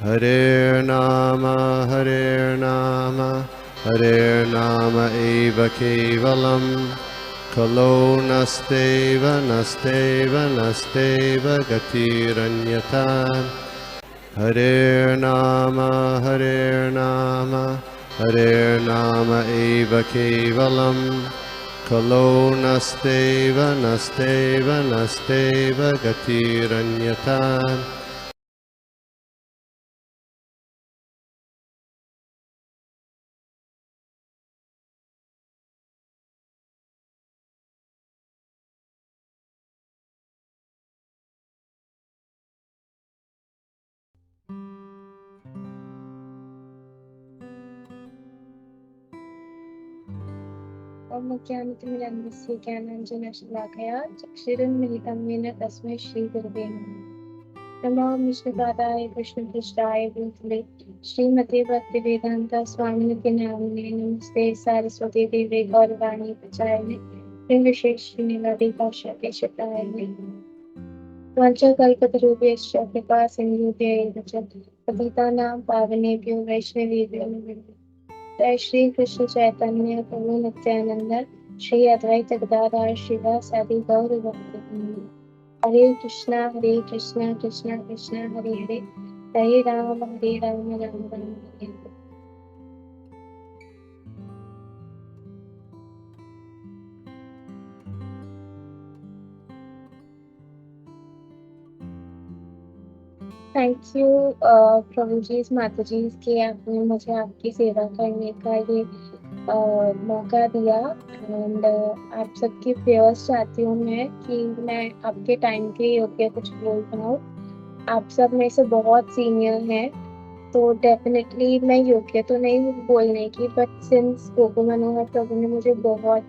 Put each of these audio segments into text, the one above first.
Hare Nama Hare Nama Eva Kevalam Kalo Nasteva Nasteva Nasteva Gatiranyata Hare Nama Hare Nama Eva Kevalam Kalo Nasteva Nasteva Nasteva Gatiranyata ज्ञानतिमिरन्धस्य ज्ञानाञ्जनशलाकया चक्षुरुन्मिलितं येन तस्मै श्रीगुरवे नमः। नमो विष्णुपादाय कृष्णपृष्ठाय भूतले श्रीमते भक्तिवेदान्त स्वामिनिति नामिने नमस्ते सारस्वती देवे गौरवाणी प्रचारिणे निर्विशेषशून्यवादी शताय वाञ्छाकल्पतरुभ्यश्च कृपा सिन्धुभ्यैव च पतितानां पावनेभ्यो वैष्णवेभ्यो नमः। जय श्री कृष्ण चैतन्य प्रभु नित्यानंद श्री अद्वैत गदाधर श्रीवासादि गौर भक्तवृंद। हरे कृष्णा कृष्णा कृष्णा हरे हरे हरे राम राम हरे हरे। थैंक यू प्रभु जी माता जी के आपने मुझे आपकी सेवा करने का ये मौका दिया एंड आप सबकी प्रेयर्स चाहती हूँ मैं कि मैं आपके टाइम के योग्य कुछ बोल पाऊँ। आप सब में से बहुत सीनियर हैं तो डेफिनेटली मैं योग्य तो नहीं हूँ बोलने की, बट सिंस गोपू मनोहर प्रभु ने मुझे बहुत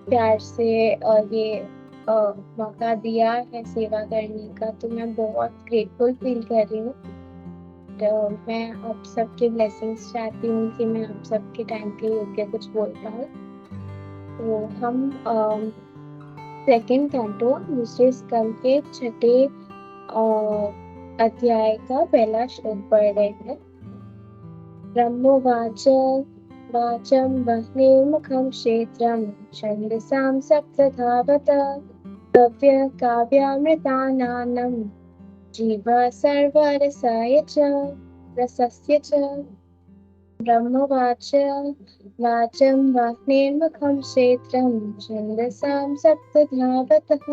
प्यार से ये मौका दिया है सेवा करने का, तो मैं बहुत ग्रेटफुल फील कर रही हूँ। तो मैं आप सबके ब्लेसिंग्स चाहती हूँ कि मैं आप सबके टाइम के योग्य कुछ बोल पाऊँ। तो हम सेकेंड कैंटो दूसरे स्कंद के छठे अध्याय का पहला श्लोक पढ़ रहे हैं। ब्रह्मोवाच वाचं वह्निर्मुखं क्षेत्रं छन्दसां सप्तधावत काव्य काव्यामृतानां जीव सर्वरसाय च रसस्य च। ब्रह्मवाच वाचं वह्निर्मुखं क्षेत्रं छन्दसां सप्तधावतः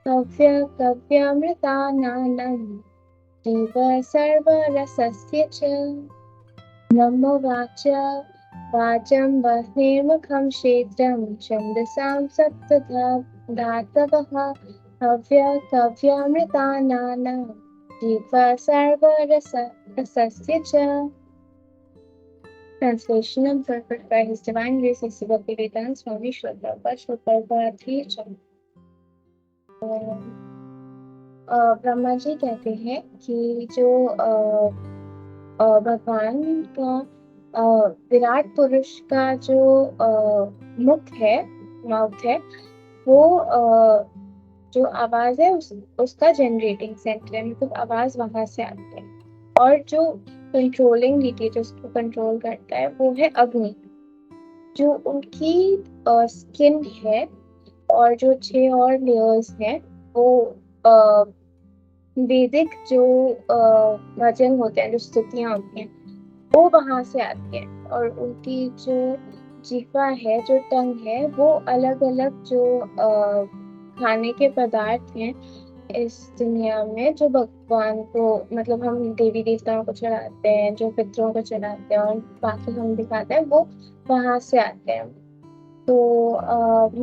काव्य काव्यामृतानां जीव सर्वरसस्य च। ब्रह्मवाच वाचं वह्निर्मुखं क्षेत्रं छन्दसां सप्तधातवः काव्य काव्यामृतानां जीव सर्वरसस्य च। Translation and purport by His Divine Grace A.C. Bhaktivedanta Swami Srila Prabhupada Srila Prabhupada Thi Chand। Brahma ji कहते हैं कि जो भगवान का विराट पुरुष का जो मुख है, माउथ है, वो जो आवाज है उसका जनरेटिंग सेंटर है, मतलब आवाज वहां से आती है। और जो कंट्रोलिंग नीति जो उसको कंट्रोल करता है वो है अग्नि। जो उनकी स्किन है और जो 6 और लेयर्स हैं वो वैदिक जो भजन होते हैं, जो स्तुतियां होती हैं, वो वहां से आती है। और उनकी जो जीवा है, जो टंग है, वो अलग अलग जो खाने के पदार्थ हैं इस दुनिया में जो भगवान को, मतलब हम देवी देवताओं को चढ़ाते हैं, जो पितरों को चढ़ाते हैं और बाकी हम दिखाते हैं, वो वहां से आते हैं। तो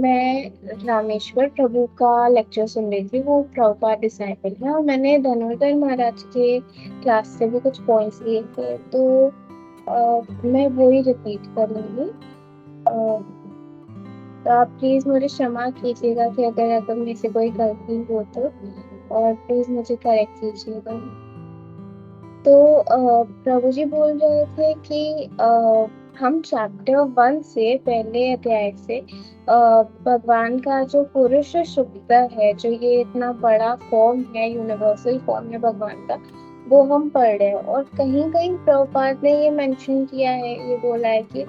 मैं रामेश्वर प्रभु का लेक्चर सुन रही थी, वो प्रभुपाद डिसाइपल है, और मैंने धनुर्धर महाराज के क्लास से भी कुछ पॉइंट्स लिए थे, तो मैं वो ही रिपीट करूँगी। तो आप प्लीज मुझे क्षमा कीजिएगा कि अगर मेरे से कोई गलती हो तो, और प्लीज मुझे करेक्ट कीजिएगा। तो प्रभु जी बोल रहे थे कि हम चैप्टर 1 से, पहले अध्याय से, भगवान का जो पुरुष सुक्त है, जो ये इतना बड़ा फॉर्म है, यूनिवर्सल फॉर्म है भगवान का, वो हम पढ़ रहे हैं। और कहीं कहीं प्रभुपाद ने ये मेंशन किया है, ये बोला है कि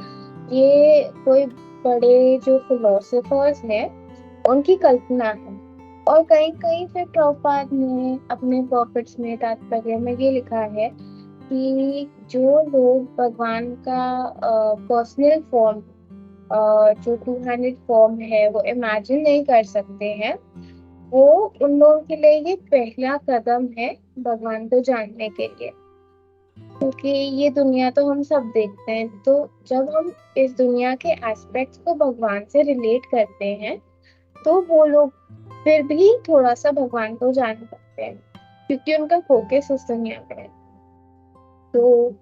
ये कोई बड़े जो फिलोसोफर्स हैं उनकी कल्पना है। और कहीं कहीं फिर प्रभुपाद ने अपने प्रॉफिट्स में, तात्पर्य में ये लिखा है कि जो लोग भगवान का पर्सनल फॉर्म, जो टू हैंडेड फॉर्म है वो इमेजिन नहीं कर सकते हैं, वो उन लोगों के लिए ये पहला कदम है भगवान को जानने के लिए। क्योंकि ये दुनिया तो हम सब देखते हैं, तो जब हम इस दुनिया के एस्पेक्ट्स को भगवान से रिलेट करते हैं तो वो लोग फिर भी थोड़ा सा भगवान को जान पाते हैं, क्योंकि उनका फोकस इस दुनिया पे है। तो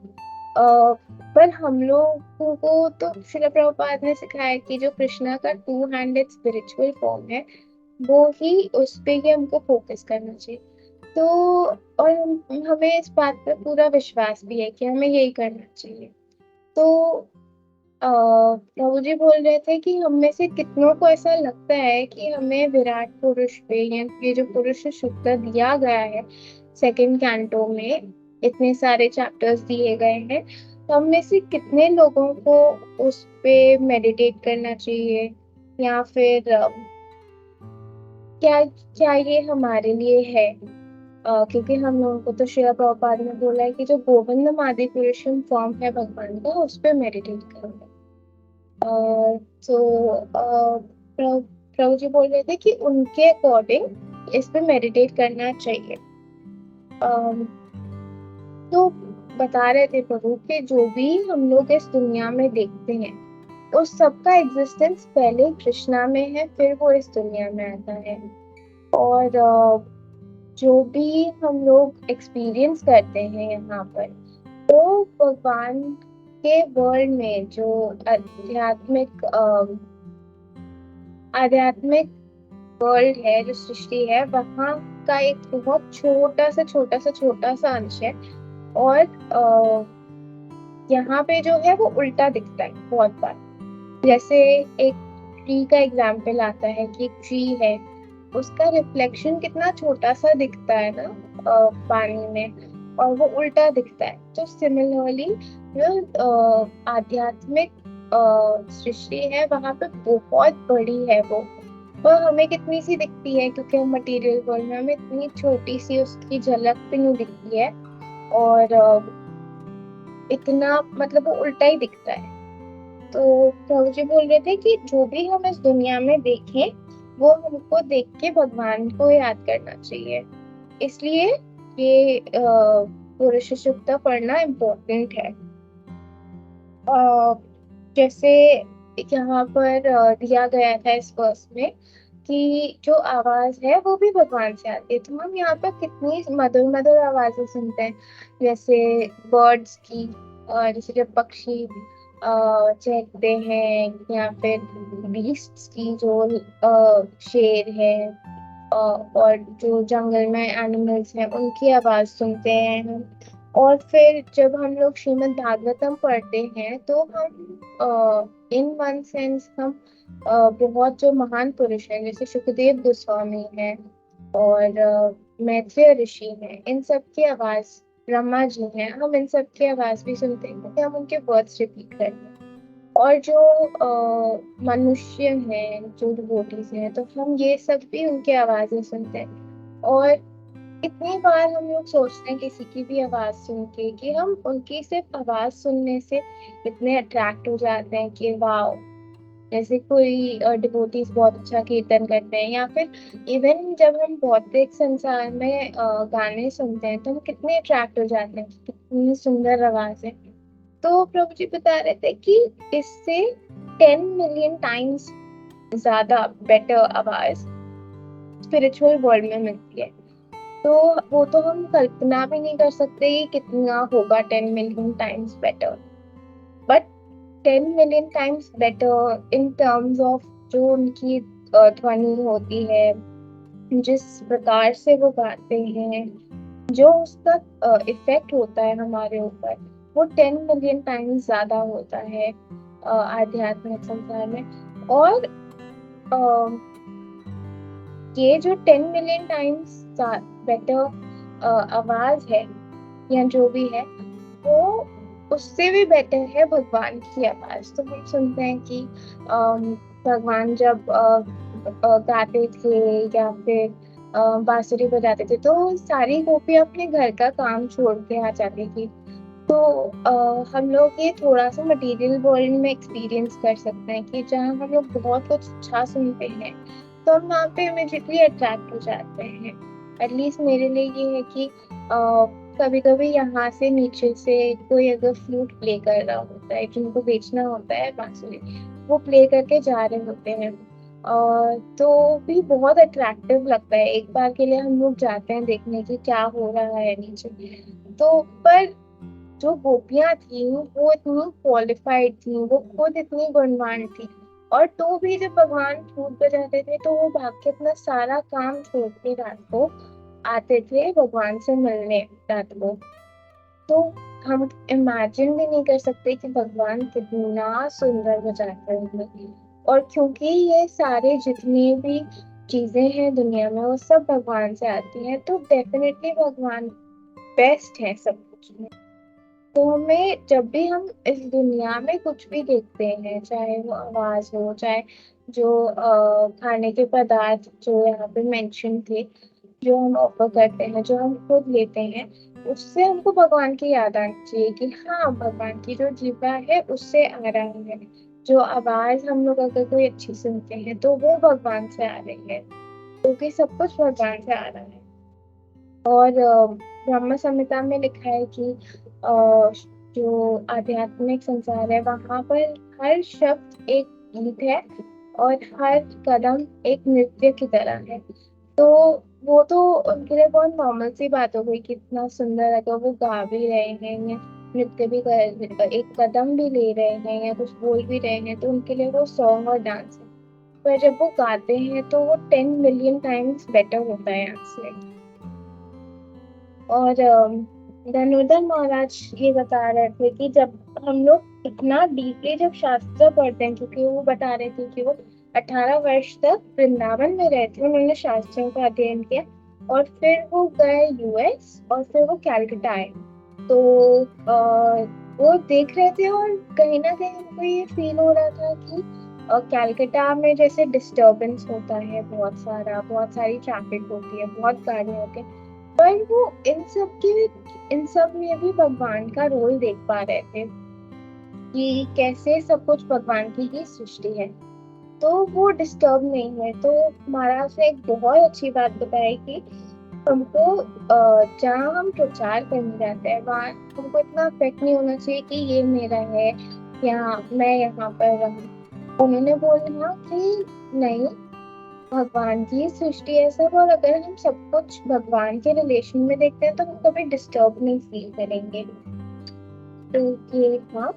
अ, पर हम लोगों को तो श्रील प्रभुपाद ने सिखाया कि जो कृष्णा का टू हैंडेड स्पिरिचुअल फॉर्म है वो ही, उस पे ही हमको फोकस करना चाहिए। तो और हमें इस बात पे पूरा विश्वास भी है कि हमें यही करना चाहिए। तो प्रभु जी बोल रहे थे कि हम में से कितनों को ऐसा लगता है कि हमें विराट पुरुष पे, या ये जो पुरुष शुक्ल दिया गया है सेकंड कैंटो में, इतने सारे चैप्टर्स दिए गए हैं, तो हम में से कितने लोगों को उस पे मेडिटेट करना चाहिए, या फिर क्या क्या ये हमारे लिए है। क्योंकि हम लोगों को तो श्रील प्रभुपाद ने बोला है कि जो गोविंदम आदि पुरुषम फॉर्म है भगवान का, उस पे मेडिटेट करो। तो प्रभु जी बोल रहे थे कि उनके अकॉर्डिंग इस पे मेडिटेट करना चाहिए। अम, तो बता रहे थे प्रभु कि जो भी हम लोग इस दुनिया में देखते हैं उस सबका एग्जिस्टेंस पहले कृष्णा में है, फिर वो इस दुनिया में आता है। और जो भी हम लोग एक्सपीरियंस करते हैं यहाँ पर, तो भगवान के वर्ल्ड में जो आध्यात्मिक वर्ल्ड है, जो सृष्टि है, वहाँ का एक बहुत छोटा सा अंश है। और यहाँ पे जो है वो उल्टा दिखता है बहुत बार। जैसे एक ट्री का एग्जाम्पल आता है कि एक ट्री है, उसका रिफ्लेक्शन कितना छोटा सा दिखता है ना पानी में, और वो उल्टा दिखता है। तो सिमिलरली जो आध्यात्मिक सृष्टि है वहां पे बहुत बड़ी है वो हमें कितनी सी दिखती है, क्योंकि हम मटेरियल वर्ल्ड में हमें इतनी छोटी सी उसकी झलक भी नहीं दिखती है। और इतना मतलब वो उल्टा ही दिखता है। तो प्रभु जी बोल रहे थे कि जो भी हम इस दुनिया में देखें वो हमको देख के भगवान को याद करना चाहिए। इसलिए ये पुरुष सूक्त पढ़ना इम्पोर्टेंट है। जैसे यहाँ पर दिया गया था इस वर्स में कि जो आवाज है वो भी भगवान से आती है। तो हम यहाँ पर कितनी मधुर मधुर आवाजें सुनते हैं, जैसे बर्ड्स की, जैसे जब पक्षी चहकते हैं, या फिर बीस्ट्स की, जो शेर है, और जो जंगल में एनिमल्स हैं उनकी आवाज सुनते हैं हम। और फिर जब हम लोग श्रीमद् भागवतम पढ़ते हैं तो हम इन वन सेंस हम बहुत जो महान पुरुष हैं, जैसे सुखदेव गोस्वामी हैं और मैत्रेय ऋषि हैं, इन सब की आवाज, ब्रह्मा जी हैं, हम इन सब की आवाज भी सुनते हैं क्योंकि हम उनके वर्ड्स रिपीट करते हैं। और जो मनुष्य हैं, जो डिवोटीज हैं, तो हम ये सब भी उनकी आवाजें सुनते हैं। और इतनी बार हम लोग सोचते हैं किसी की भी आवाज सुन के कि हम उनकी सिर्फ आवाज सुनने से इतने अट्रैक्ट हो जाते हैं कि वाओ, जैसे कोई डिवोटीज बहुत अच्छा कीर्तन करते हैं, या फिर इवन जब हम भौतिक संसार में गाने सुनते हैं तो हम कितने अट्रैक्ट हो जाते हैं कि कितनी सुंदर आवाज है। तो प्रभु जी बता रहे थे कि इससे 10 मिलियन टाइम्स ज्यादा बेटर आवाज स्पिरिचुअल वर्ल्ड में मिलती है। तो वो तो हम कल्पना भी नहीं कर सकते कि कितना होगा 10 million times better. But 10 million times better in terms of जो उनकी ध्वनि होती है, जिस प्रकार से वो गाते हैं, जो उसका इफेक्ट होता है हमारे ऊपर, वो 10 मिलियन टाइम्स ज्यादा होता है आध्यात्मिक संसार में। और ये जो 10 मिलियन टाइम्स बेटर आवाज है, या जो भी है, वो उससे भी बेटर है भगवान की आवाज़। तो हम सुनते हैं कि भगवान जब गाते थे या फिर बांसुरी बजाते थे, तो सारी गोपियाँ अपने घर का काम छोड़ के आ जाती थी। तो हम लोग ये थोड़ा-सा मटीरियल वर्ल्ड में एक्सपीरियंस कर सकते हैं कि जहाँ हम लोग बहुत कुछ अच्छा सुनते हैं, तो हम वहाँ पे इमीडिएटली अट्रैक्ट हो जाते हैं। एटलीस्ट मेरे लिए ये है कि कभी-कभी यहाँ से नीचे से कोई अगर फ्लूट प्ले कर रहा होता है, जिनको बेचना होता है बांसुरी, वो प्ले करके जा रहे होते हैं। तो भी बहुत अट्रैक्टिव लगता है। एक बार के लिए हम लोग जाते हैं देखने कि क्या हो रहा है नीचे। तो पर जो गोपियाँ थीं, वो इतनी क्वालिफ़ाइड थीं, वो खुद इतनी गुणवान थीं, और तो भी जब भगवान फ्लूट बजाते थे, तो वो भाग के अपना सारा काम छोड़ के रात को आते थे भगवान से मिलने रात को। तो हम इमेजिन भी नहीं कर सकते कि भगवान कितना सुंदर बजाते होंगे। और क्योंकि ये सारे जितनी भी चीज़ें हैं दुनिया में, वो सब भगवान से आती हैं, तो डेफ़िनेटली भगवान बेस्ट है सब कुछ में। तो हमें जब भी हम इस दुनिया में कुछ भी देखते हैं, चाहे वो आवाज़ हो, चाहे जो खाने के पदार्थ जो यहाँ पे मेंशन थे, जो हम ऑफ़र करते हैं, जो हम खुद लेते हैं, उससे हमको भगवान की याद आनी चाहिए कि हाँ, भगवान की जो जीवा है उससे आ रहा है। जो आवाज़ हम लोग अगर कोई अच्छी सुनते हैं, तो वो भगवान से आ रही है, क्योंकि सब कुछ भगवान से आ रहा है। और ब्रह्म संहिता में लिखा है कि जो आध्यात्मिक संसार है, वहाँ पर हर शब्द एक गीत है और हर कदम एक नृत्य की तरह है। तो वो तो उनके लिए बहुत नॉर्मल सी बात हो गई कि इतना सुंदर अगर वो गा भी रहे हैं या नृत्य भी कर, एक कदम भी ले रहे हैं या कुछ बोल भी रहे हैं, तो उनके लिए वो सॉन्ग और डांस है। पर जब वो गाते हैं तो वो 10 मिलियन टाइम्स बेटर होता है आपसे। और धनुर्धर महाराज ये बता रहे थे कि जब हम लोग इतना डीपली जब शास्त्र पढ़ते हैं, क्योंकि वो बता रहे थे कि वो 18 वर्ष तक वृंदावन में रहे थे, उन्होंने शास्त्रों का अध्ययन किया, और फिर वो गए यूएस और फिर वो कैलकटा आए। तो वो देख रहे थे और कहीं ना कहीं उनको ये फील हो रहा था कि कैलकटा में जैसे डिस्टरबेंस होता है, बहुत सारी ट्रैफिक होती है, बहुत गाड़ियाँ होती हैं, पर वो इन सब में भी भगवान का रोल देख पा रहे थे कि कैसे सब कुछ भगवान की ही सृष्टि है। तो वो डिस्टर्ब नहीं है। तो महाराज ने एक बहुत अच्छी बात बताई कि हमको जहाँ हम प्रचार करने जाते हैं, वहाँ हमको इतना अफेक्ट नहीं होना चाहिए कि ये मेरा है या मैं यहाँ पर रहूँ। उन्होंने बोला कि नहीं, भगवान की सृष्टि है सब, और अगर हम सब कुछ भगवान के रिलेशन में देखते हैं, तो हम कभी डिस्टर्ब नहीं फील करेंगे। तो ये था।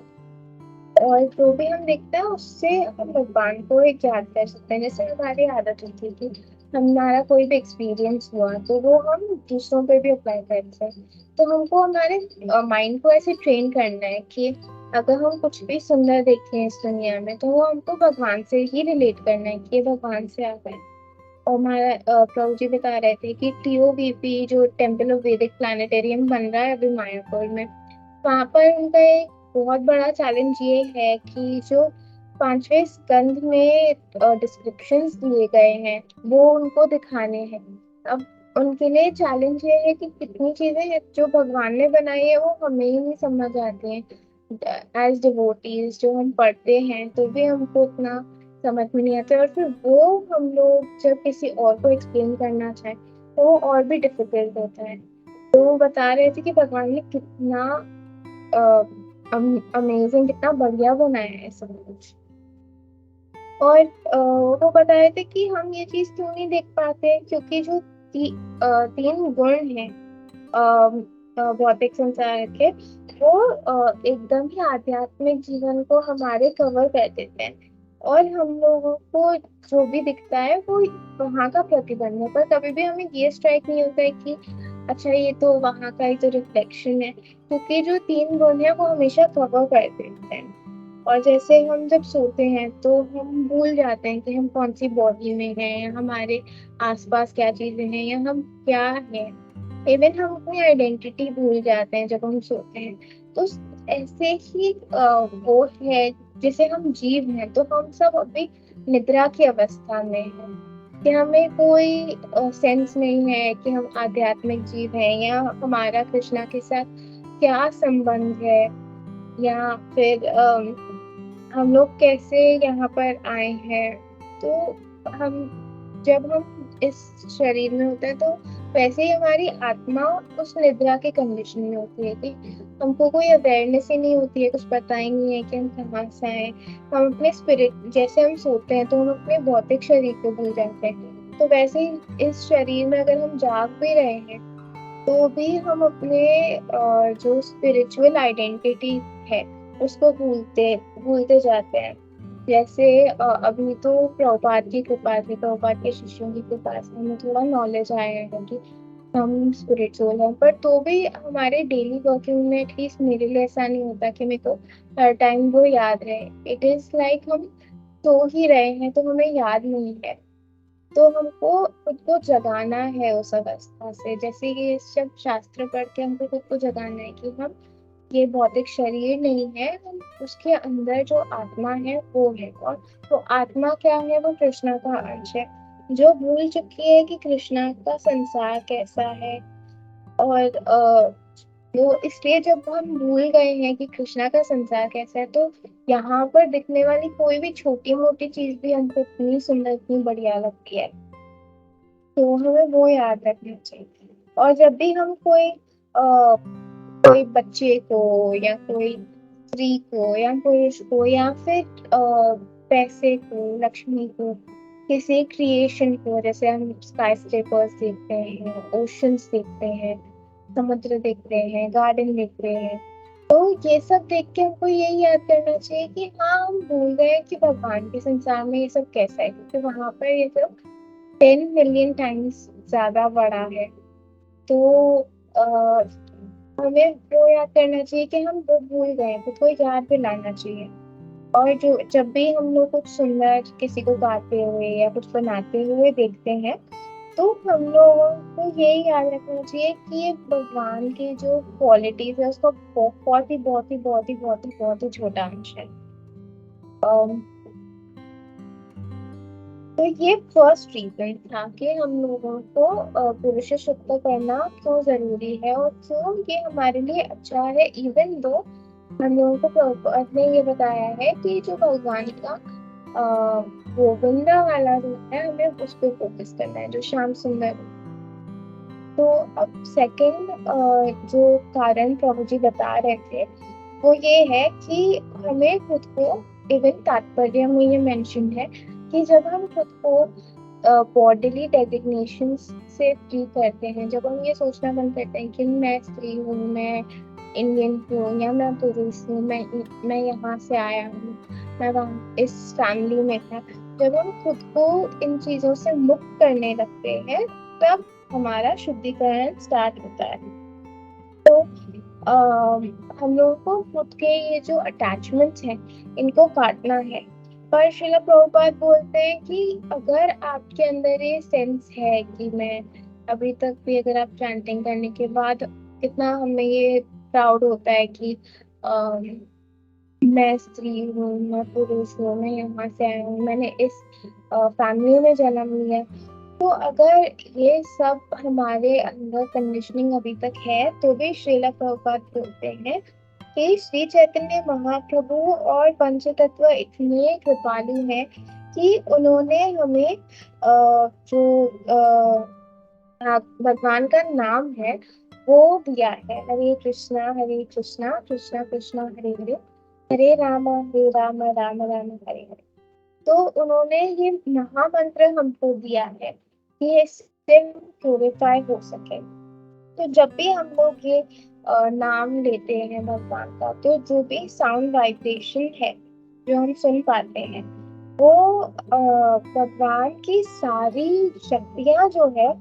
और जो भी हम देखते हैं उससे हम भगवान को एक याद कर सकते हैं। जैसे हमारी आदत होती है कि हमारा कोई भी एक्सपीरियंस हुआ तो वो हम दूसरों पे भी अप्लाई करते हैं। तो हमको हमारे माइंड को ऐसे ट्रेन करना है कि अगर हम कुछ भी सुंदर देखें इस दुनिया में, तो वो हमको भगवान से ही रिलेट करना है कि ये भगवान से आ गए। और हमारा प्रभु जी बता रहे थे कि टीओवीपी जो टेम्पल ऑफ वैदिक प्लानिटेरियम बन रहा है अभी मायापुर में, वहाँ पर उनका एक बहुत बड़ा चैलेंज ये है कि जो 5वें स्कंद में डिस्क्रिप्शंस दिए गए हैं, वो उनको दिखाने हैं। अब उनके लिए चैलेंज ये है कि कितनी चीजें जो भगवान ने बनाई है वो हमें ही नहीं समझ आती हैं एज डिवोटीज। जो हम पढ़ते हैं तो भी हमको उतना समझ में नहीं आता है, और फिर वो हम लोग जब किसी और को एक्सप्लेन करना चाहें तो वो और भी डिफिकल्ट होता है। तो वो बता रहे थे कि भगवान ने कितना अमेजिंग, कितना बढ़िया बनाया है सब कुछ। और वो बता रहे थे कि हम ये चीज क्यों नहीं देख पाते, क्योंकि जो तीन गुण हैं भौतिक संसार के, वो एकदम ही आध्यात्मिक जीवन को हमारे कवर कर देते हैं, और हम लोगों को जो भी दिखता है वो वहाँ का प्रतिबिंब है। पर कभी भी हमें ये स्ट्राइक नहीं होता है कि अच्छा ये तो वहाँ का ही तो रिफ्लेक्शन है, क्योंकि जो तीन गुण है वो हमेशा कवर कर देते हैं। और जैसे हम जब सोते हैं तो हम भूल जाते हैं कि हम कौन सी बॉडी में हैं, या हमारे आसपास क्या चीजें हैं, या हम क्या हैं। इवन हम अपनी आइडेंटिटी भूल जाते हैं जब हम सोते हैं। तो ऐसे ही वो है, जैसे हम जीव हैं तो हम सब अभी निद्रा की अवस्था में हैं, कि हमें कोई सेंस नहीं है कि हम आध्यात्मिक जीव हैं या हमारा कृष्णा के साथ क्या संबंध है, या फिर हम लोग कैसे यहाँ पर आए हैं। तो हम जब हम इस शरीर में होते हैं तो वैसे ही हमारी आत्मा उस निद्रा के कंडीशन में होती है कि हमको कोई अवेयरनेस ही नहीं होती है, कुछ पता ही नहीं है कि हम कहाँ से आए। हम अपने स्पिरिट, जैसे हम सोते हैं तो हम अपने भौतिक शरीर को भूल जाते हैं, तो वैसे ही इस शरीर में अगर हम जाग भी रहे हैं तो भी हम अपने जो स्पिरिचुअल आइडेंटिटी है उसको भूलते भूलते जाते हैं। जैसे अभी तो प्रभुपाद की कृपा थी, प्रभुपाद के शिष्यों की कृपा से हमें थोड़ा नॉलेज आया है कि हम स्पिरिचुअल हैं, पर तो भी हमारे डेली वर्किंग में एटलीस्ट मेरे लिए ऐसा नहीं होता कि मेरे को हर टाइम वो याद रहे। इट इज लाइक हम सो ही रहे हैं तो हमें याद नहीं है। तो हमको खुद को जगाना है उस अवस्था से, जैसे ये सब शास्त्र पढ़ के हमको खुद को जगाना है कि हम ये भौतिक शरीर नहीं है, हम उसके अंदर जो आत्मा है वो है। और वो आत्मा क्या है, वो कृष्णा का अंश है जो भूल चुकी है कि कृष्णा का संसार कैसा है। और तो इसलिए जब हम भूल गए हैं कि कृष्णा का संसार कैसा है, तो यहाँ पर दिखने वाली कोई भी छोटी मोटी चीज भी हमको इतनी सुंदर, इतनी बढ़िया लगती है। तो हमें वो याद रखना चाहिए। और जब भी हम कोई बच्चे को या कोई स्त्री को या पुरुष को या फिर पैसे को, लक्ष्मी को, किसी क्रिएशन को, जैसे हम स्काई स्क्रेपर्स देखते हैं, ओशंस देखते हैं, समुद्र देखते हैं, गार्डन देखते हैं, तो ये सब देख के हमको यही याद करना चाहिए कि हाँ, हम भूल गए कि भगवान के संसार में ये सब कैसा है, क्योंकि वहां पर ये सब 10 मिलियन टाइम्स ज्यादा बड़ा है। तो आ, हमें वो याद करना चाहिए कि हम वो भूल गए, खुद को याद दिलाना चाहिए। और जो जब भी हम लोग कुछ सुंदर किसी को गाते हुए या कुछ बनाते हुए देखते हैं, तो हम लोगों को यही याद रखना चाहिए कि ये भगवान की जो क्वालिटीज है उसका बहुत ही बहुत ही बहुत ही बहुत ही बहुत ही छोटा अंश है। तो ये फर्स्ट रीजन था कि हम लोगों को पुरुष शुक्त करना क्यों जरूरी है और क्यों ये हमारे लिए अच्छा है। इवन दो हम लोगों को प्रभुपाद ने ये बताया है कि जो भगवान का गोविंदा वाला रूप है, हमें उस पर फोकस करना है, जो श्याम सुंदर रूप। तो अब सेकंड जो कारण प्रभु जी बता रहे थे वो ये है कि हमें खुद को, इवन तात्पर्य में ये मेंशन है कि जब हम खुद को बॉडीली डेजिग्नेशन से फ्री करते हैं, जब हम ये सोचना बंद करते हैं कि मैं स्त्री हूँ, मैं इंडियन हूँ या मैं पुरुष हूँ, मैं यहाँ से आया हूँ, मैं वहाँ इस फैमिली में था, जब हम खुद को इन चीजों से मुक्त करने लगते हैं तब हमारा शुद्धिकरण स्टार्ट होता है। तो हम लोगों को खुद के ये जो अटैचमेंट्स हैं इनको काटना है। पर श्रीला प्रभुपाद बोलते हैं कि अगर आपके अंदर ये सेंस है कि मैं, अभी तक भी अगर आप चैंटिंग करने के बाद कितना हमें ये प्राउड होता है कि मैं स्त्री हूँ, मैं पुरुष हूँ, मैं यहाँ से आया हूँ, मैंने इस फैमिली में जन्म लिया है। तो अगर ये सब हमारे अंदर कंडीशनिंग अभी तक है तो भी श्रीला प्रभुपाद बोलते हैं कि श्री चैतन्य महाप्रभु और पंचतत्व इतने कृपालु हैं कि उन्होंने हमें जो भगवान का नाम है वो दिया है, हरे कृष्णा कृष्णा कृष्णा हरे हरे, हरे राम राम राम हरे हरे। तो उन्होंने ये महामंत्र हमको दिया है कि इससे हम प्यूरिफाई हो सके। तो जब भी हम लोग ये नाम लेते हैं भगवान का, तो जो भी साउंड वाइब्रेशन है जो हम सुन पाते हैं वो भगवान की सारी शक्तियां जो है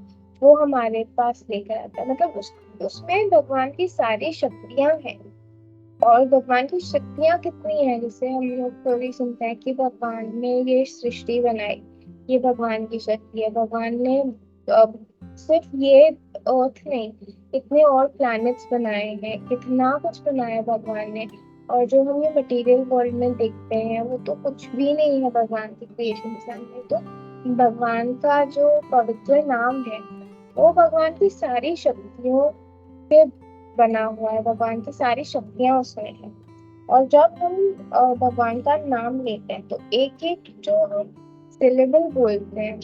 वो हमारे पास लेकर आता है। मतलब उसमें भगवान की सारी शक्तियां हैं। और भगवान की शक्तियां कितनी है, जैसे हम लोग थोड़ी सुनते हैं कि भगवान ने ये सृष्टि बनाई, ये भगवान की शक्ति है। भगवान ने सिर्फ ये अर्थ नहीं, इतने और प्लैनेट्स बनाए हैं, कितना कुछ बनाया भगवान ने। और जो हम ये मटेरियल वर्ल्ड में देखते हैं वो तो कुछ भी नहीं है भगवान की क्रिएशन के सामने। तो भगवान का जो पवित्र नाम है वो भगवान की सारी शक्तियों से बना हुआ है, भगवान की सारी शक्तियां उसमें है। और जब हम भगवान का नाम लेते हैं तो एक एक जो हम सिलेबल बोलते हैं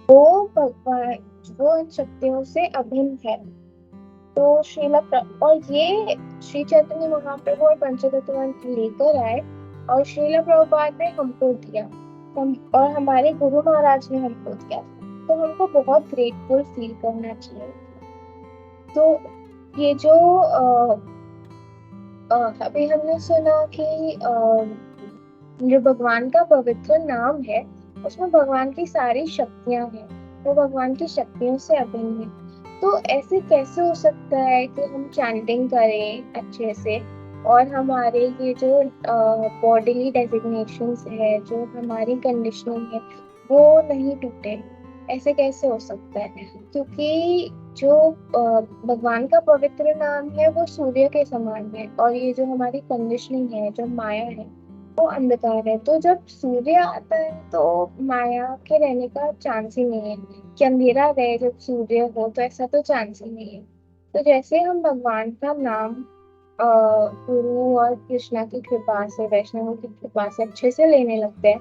वो भगवान, वो इन शक्तियों से अभिन्न है। तो और ये श्री चैतन्य महाप्रभु और पंचतत्व लेकर आए और श्रील प्रभुपाद ने हमको दिया, और हमारे गुरु महाराज ने हमको दिया। तो हमको बहुत ग्रेटफुल फील करना चाहिए। तो ये जो अभी हमने सुना कि जो भगवान का पवित्र नाम है उसमें भगवान की सारी शक्तियां हैं, वो भगवान की शक्तियों से अभिन्न है। तो ऐसे कैसे हो सकता है कि हम चैंटिंग करें अच्छे से और हमारे ये जो बॉडीली डेजिग्नेशंस है, जो हमारी कंडीशनिंग है, वो नहीं टूटे? ऐसे कैसे हो सकता है? क्योंकि जो भगवान का पवित्र नाम है वो सूर्य के समान है, और ये जो हमारी कंडीशनिंग है, जो माया है, वो अंधकार है। तो जब सूर्य आता है तो माया के रहने का चांस ही नहीं है कि अंधेरा रहे जब सूर्य हो, तो ऐसा तो चांस ही नहीं है। तो जैसे हम भगवान का नाम गुरु और कृष्णा की कृपा से, वैष्णवों की कृपा से अच्छे से लेने लगते हैं,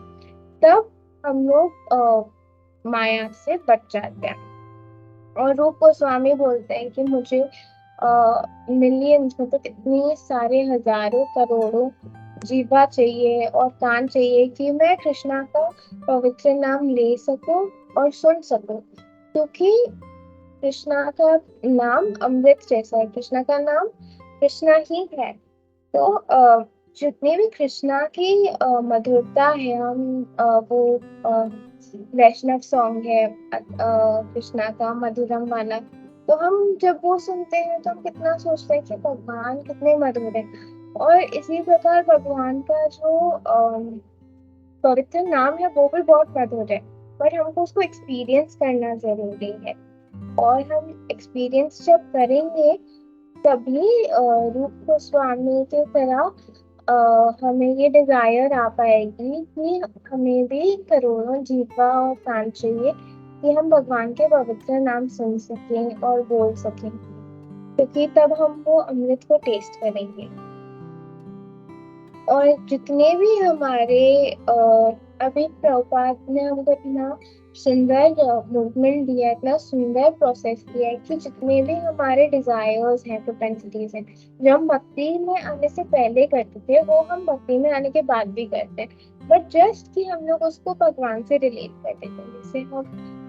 तब हम लोग माया से बच जाते हैं। और रूप गोस्वामी बोलते हैं कि मुझे मिलियंस, मतलब इतनी सारे हजारों करोड़ों जीवा चाहिए और कान चाहिए कि मैं कृष्णा का पवित्र नाम ले सकूं और सुन सकूं। क्योंकि कृष्णा का नाम अमृत जैसा है, कृष्णा का नाम कृष्णा ही है। तो जितनी भी कृष्णा की मधुरता है, हम वो वैष्णव सॉन्ग है कृष्णा का मधुरम वाला, तो हम जब वो सुनते हैं तो हम कितना सोचते हैं कि भगवान कितने मधुर है। और इसी प्रकार भगवान का जो पवित्र नाम है वो भी बहुत मधुर है, पर हमको उसको एक्सपीरियंस करना जरूरी है। और हम एक्सपीरियंस जब करेंगे तभी रूप गोस्वामी की तरह हमें ये डिजायर आ पाएगी कि हमें भी करोड़ों जीवा और प्राण चाहिए कि हम भगवान के पवित्र नाम सुन सकें और बोल सकें, क्योंकि तब हम वो अमृत को टेस्ट करेंगे। और जितने भी हमारे अभी प्रभुपाद ने हमको इतना सुंदर मूवमेंट दिया है, इतना सुंदर प्रोसेस दिया है कि जितने भी हमारे डिजायर्स हैं, प्रोपेंसिटीज हैं, जो हम भक्ति में आने से पहले करते थे वो हम भक्ति में आने के बाद भी करते हैं। बट जस्ट कि हम लोग उसको भगवान से रिलेट करते थे। जैसे हम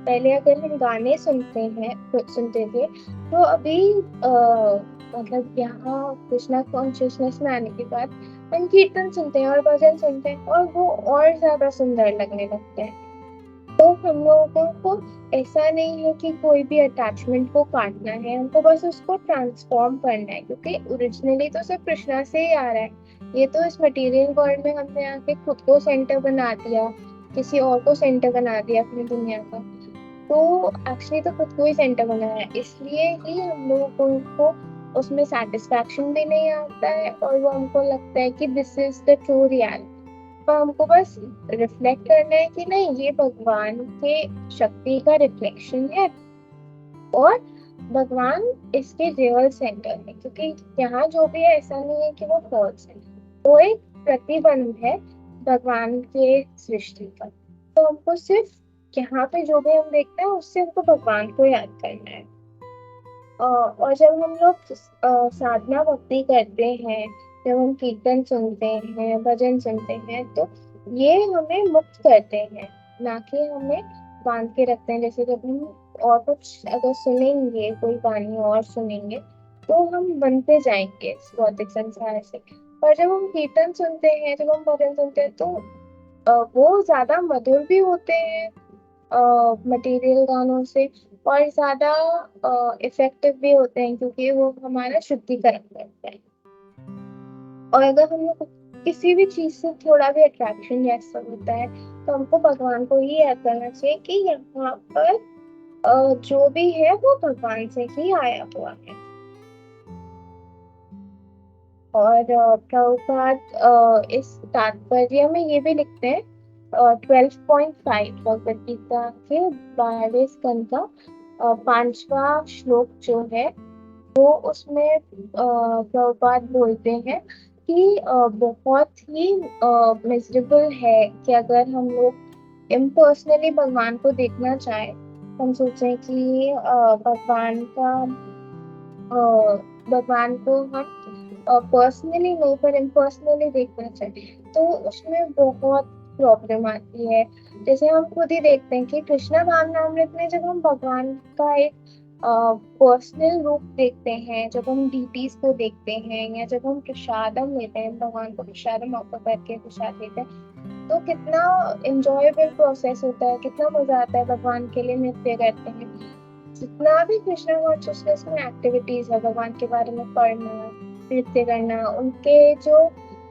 पहले अगर हम गाने सुनते थे, तो अभी मतलब यहाँ कृष्णा कॉन्शियसनेस में आने के बाद हम कीर्तन सुनते हैं और भजन सुनते हैं और वो और ज्यादा सुंदर लगने लगते हैं। तो हम लोगों को ऐसा नहीं है कि कोई भी अटैचमेंट को काटना है, हमको बस उसको ट्रांसफॉर्म करना है, क्योंकि ओरिजिनली तो सिर्फ कृष्णा से ही आ रहा है। ये तो इस मटेरियल वर्ल्ड में हमने आके खुद को सेंटर बना दिया, किसी और को सेंटर बना दिया अपनी दुनिया का। तो एक्चुअली तो खुद को ही सेंटर बनाया है, इसलिए ही हम लोगों को उसमें सेटिस्फैक्शन भी नहीं आता है और वो हमको लगता है कि this is the true reality. तो हमको बस रिफ्लेक्ट करना है कि नहीं, ये भगवान के शक्ति का रिफ्लेक्शन है और भगवान इसके रियल सेंटर है। क्योंकि यहाँ जो भी है ऐसा नहीं है कि वो फॉल्स है, वो एक प्रतिबंध है भगवान के सृष्टि का। तो हमको सिर्फ यहाँ पे जो भी हम देखते हैं उससे हमको भगवान को याद करना है। और जब हम लोग साधना भक्ति करते हैं, जब हम कीर्तन सुनते हैं, भजन सुनते हैं, तो ये हमें मुक्त करते हैं, ना कि हमें बांध के रखते हैं। जैसे जब हम और कुछ अगर सुनेंगे, कोई वाणी और सुनेंगे, तो हम बनते जाएंगे इस भौतिक संसार से। पर जब हम कीर्तन सुनते हैं, जब हम भजन सुनते हैं, तो वो ज्यादा मधुर भी होते हैं मटेरियल गानों से, और ज्यादा इफेक्टिव भी होते हैं, क्योंकि वो हमारा शुद्धिकरण करते हैं। और अगर हम लोग किसी भी चीज से थोड़ा भी अट्रैक्शन जैसा होता है, तो हमको भगवान को ही याद करना चाहिए कि यहाँ पर जो भी है वो भगवान से ही आया हुआ है। और प्रभुपाद इस तात्पर्य में ये भी लिखते हैं 12.5 भगवद गीता के 12वें स्कंद का 5वां श्लोक जो है वो उसमें प्रभुपाद बोलते हैं कि बहुत ही मिजरेबल है कि अगर हम लोग इम्पर्सनली भगवान को देखना चाहें, हम सोचें कि भगवान को हम पर्सनली नहीं पर इम्पर्सनली देखना चाहिए, तो उसमें बहुत प्रॉब्लम आती है। जैसे हम खुद ही देखते हैं कि कृष्णा भावनामृत में जब हम भगवान का एक पर्सनल रूप देखते हैं, जब हम डीटीज को देखते हैं या जब हम प्रसादम लेते हैं, भगवान को प्रसादम ऑफर करके प्रसाद लेते हैं, तो कितना इंजॉयबल प्रोसेस होता है, कितना मजा आता है। भगवान के लिए नृत्य करते हैं, जितना भी कृष्णा कॉन्शियसनेस में एक्टिविटीज है, भगवान के बारे में पढ़ना, नृत्य करना, उनके जो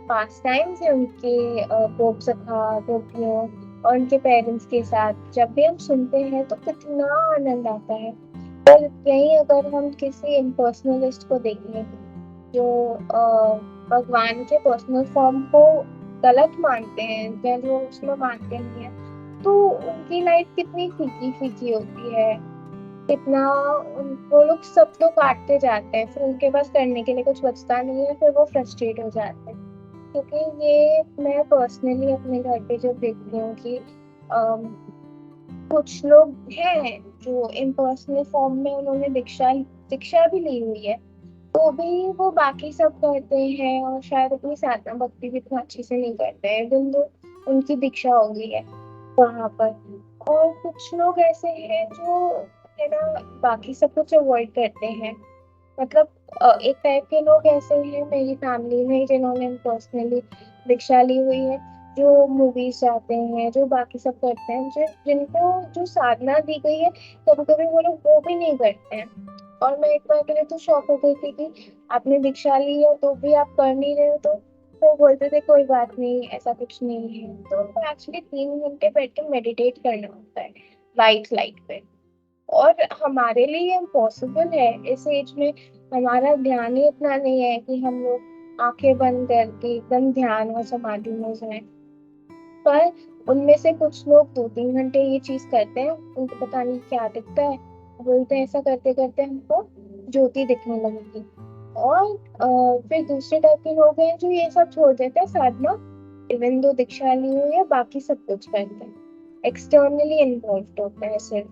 पास टाइम्स है, उनके गोप सखा गोपियों और उनके पेरेंट्स के साथ जब भी हम सुनते हैं तो कितना आनंद आता है। पर यही अगर हम किसी इम्पर्सनलिस्ट को देखें जो भगवान के पर्सनल फॉर्म को गलत मानते हैं या जो उसमें मानते नहीं है, तो उनकी लाइफ कितनी फीकी फीकी होती है, कितना वो लोग सब तो काटते जाते हैं, फिर उनके पास करने के लिए कुछ बचता नहीं है, फिर वो फ्रस्ट्रेट हो जाते हैं। क्योंकि ये मैं पर्सनली अपने घर पे जब देखती हूँ कि अम, कुछ लोग हैं जो इम्पर्सनल फॉर्म में उन्होंने दीक्षा दीक्षा भी ली हुई है, तो भी वो बाकी सब करते हैं और शायद अपनी साधना भक्ति भी इतना अच्छे से नहीं करते हैं, बिंदु उनकी दीक्षा हो गई है वहां पर। और कुछ लोग ऐसे हैं जो है ना बाकी सब कुछ अवॉइड करते हैं। मतलब एक टाइप के लोग ऐसे हैं मेरी फैमिली में जिन्होंने पर्सनली दीक्षा ली हुई है, जो मूवीज जाते हैं, जो बाकी सब करते हैं, जिनको जो साधना दी गई है कभी कभी वो लोग वो भी नहीं करते हैं। और मैं एक बार के लिए तो शॉक हो गई थी कि आपने दीक्षा ली है तो भी आप कर नहीं रहे हो, तो बोलते थे कोई बात नहीं, ऐसा कुछ नहीं है। तो उनको एक्चुअली 3 घंटे बैठ के मेडिटेट करना होता है वाइट लाइट पे, और हमारे लिए इम्पॉसिबल है इस एज में। हमारा ध्यान ही इतना नहीं है कि हम लोग आंखें बंद करके एकदम ध्यान और समाधि में जाएं। पर उनमें से कुछ लोग 2-3 घंटे ये चीज करते हैं, उनको पता नहीं क्या दिखता है, बोलते हैं ऐसा करते करते हमको ज्योति दिखने लगेगी। और फिर दूसरे टाइप के लोग हैं जो ये सब छोड़ देते हैं साधना, इवन दो दीक्षा ली हुई है, बाकी सब कुछ करते हैं, एक्सटर्नली इन्वॉल्व होते हैं सिर्फ।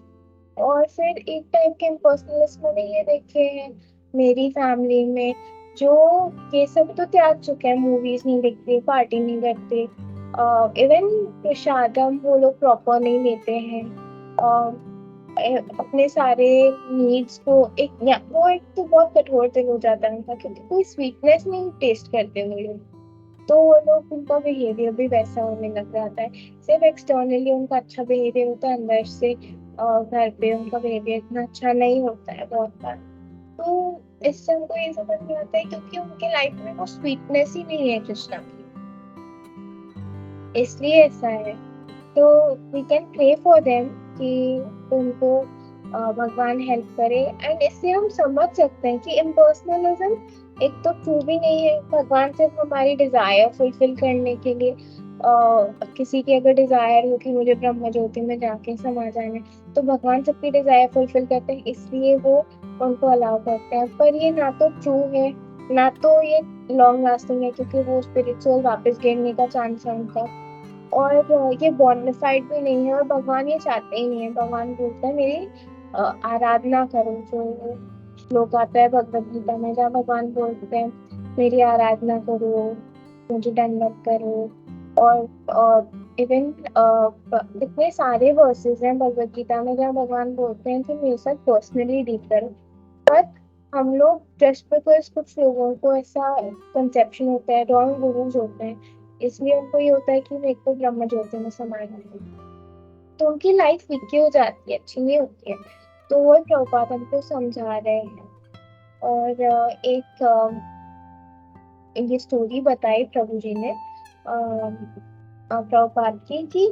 और फिर एक टाइप के इम्पर्सनलिस्ट मैंने ये देखे हैं मेरी फैमिली में, जो ये सब तो त्याग चुके हैं, मूवीज नहीं देखते, पार्टी नहीं करते, इवन प्रसादम वो लोग प्रॉपर नहीं लेते हैं, अपने सारे नीड्स को एक वो एक तो बहुत कठोर दिल हो जाता है उनका, क्योंकि कोई स्वीटनेस नहीं टेस्ट करते वो लोग, तो वो लोग उनका बिहेवियर भी वैसा होने लग जाता है। सिर्फ एक्सटर्नली उनका अच्छा बिहेवियर होता है, अंदर से घर पे उनका बिहेवियर इतना अच्छा नहीं होता है बहुत बार। तो इससे हमको ये समझ में आता है क्योंकि उनके लाइफ में वो स्वीटनेस ही नहीं है कृष्णा की, इसलिए ऐसा है। तो we can pray for them कि उनको भगवान हेल्प करे, एंड इससे हम समझ सकते हैं कि इम्पर्सनलिज्म एक तो ट्रू भी नहीं है। भगवान सिर्फ हमारी डिजायर फुलफिल करने के लिए किसी की अगर डिजायर हो कि मुझे ब्रह्म ज्योति में जाके समा जाना है, तो भगवान सबकी डिजायर फुलफिल करते हैं, इसलिए वो उनको अलाउ करते हैं। पर ये ना तो ट्रू है ना तो ये लॉन्ग लास्टिंग है, क्योंकि वो स्पिरिचुअल वापस गिरने का चांस है उनका। और ये बॉन्डिफाइड भी नहीं है, और भगवान ये चाहते ही नहीं है। भगवान बोलता है मेरी आराधना करो, जो श्लोक आता है भगवद गीता में जहाँ भगवान बोलते हैं मेरी आराधना करो, मुझे दंडवत करो। और इवन इतने सारे वर्सेस हैं भगवद गीता में जहाँ भगवान बोलते हैं कि मेरे साथ पर्सनली डील करो। पर हम लोग जस्ट बिकॉज कुछ लोगों को ऐसा कंसेप्शन होता है, रॉन्ग गुरुज होते हैं, इसलिए उनको ये होता है कि मेरे को ब्रह्म ज्योति में समाना है, तो उनकी लाइफ विकी हो जाती है, अच्छी नहीं होती है। तो वो प्रभुपाद हमको समझा रहे हैं। और एक ये स्टोरी बताई प्रभु जी ने प्रभुपाद की कि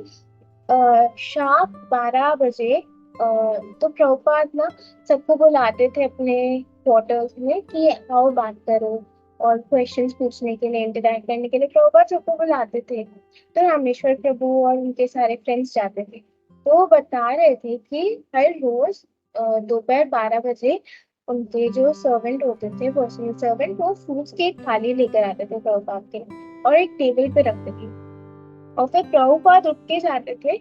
शाम 12 बजे तो प्रभुपाद ना सबको बुलाते थे अपने क्वार्टर्स में कि आओ बात करो, और क्वेश्चंस पूछने के लिए, इंटरैक्ट करने के लिए प्रभुपाद सबको बुलाते थे। तो रामेश्वर प्रभु और उनके सारे फ्रेंड्स जाते थे। तो वो बता रहे थे कि हर रोज दोपहर 12 बजे उनके जो सर्वेंट होते थे, पर्सनल सर्वेंट, वो फ्रूट्स की एक थाली लेकर आते थे प्रभुपाद के लिए और एक टेबल पे रखते थे। और फिर प्रभुपाद उठ के जाते थे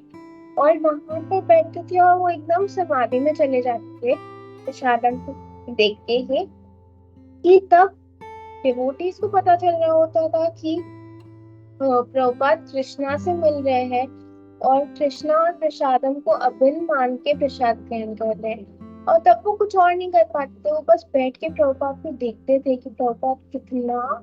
और वहां पर बैठते थे और वो एकदम समाधि में चले जाते थे प्रसादम को देखते ही, कि तब डिवोटीज को पता चल रहा होता था कि प्रभुपाद कृष्णा से मिल रहे हैं और कृष्णा और प्रसादम को अभिन्न मान के प्रसाद ग्रहण कर रहे हैं। और तब वो कुछ और नहीं कर पाते थे, वो बस बैठ के प्रभुपाद को देखते थे कि प्रभुपाद कितना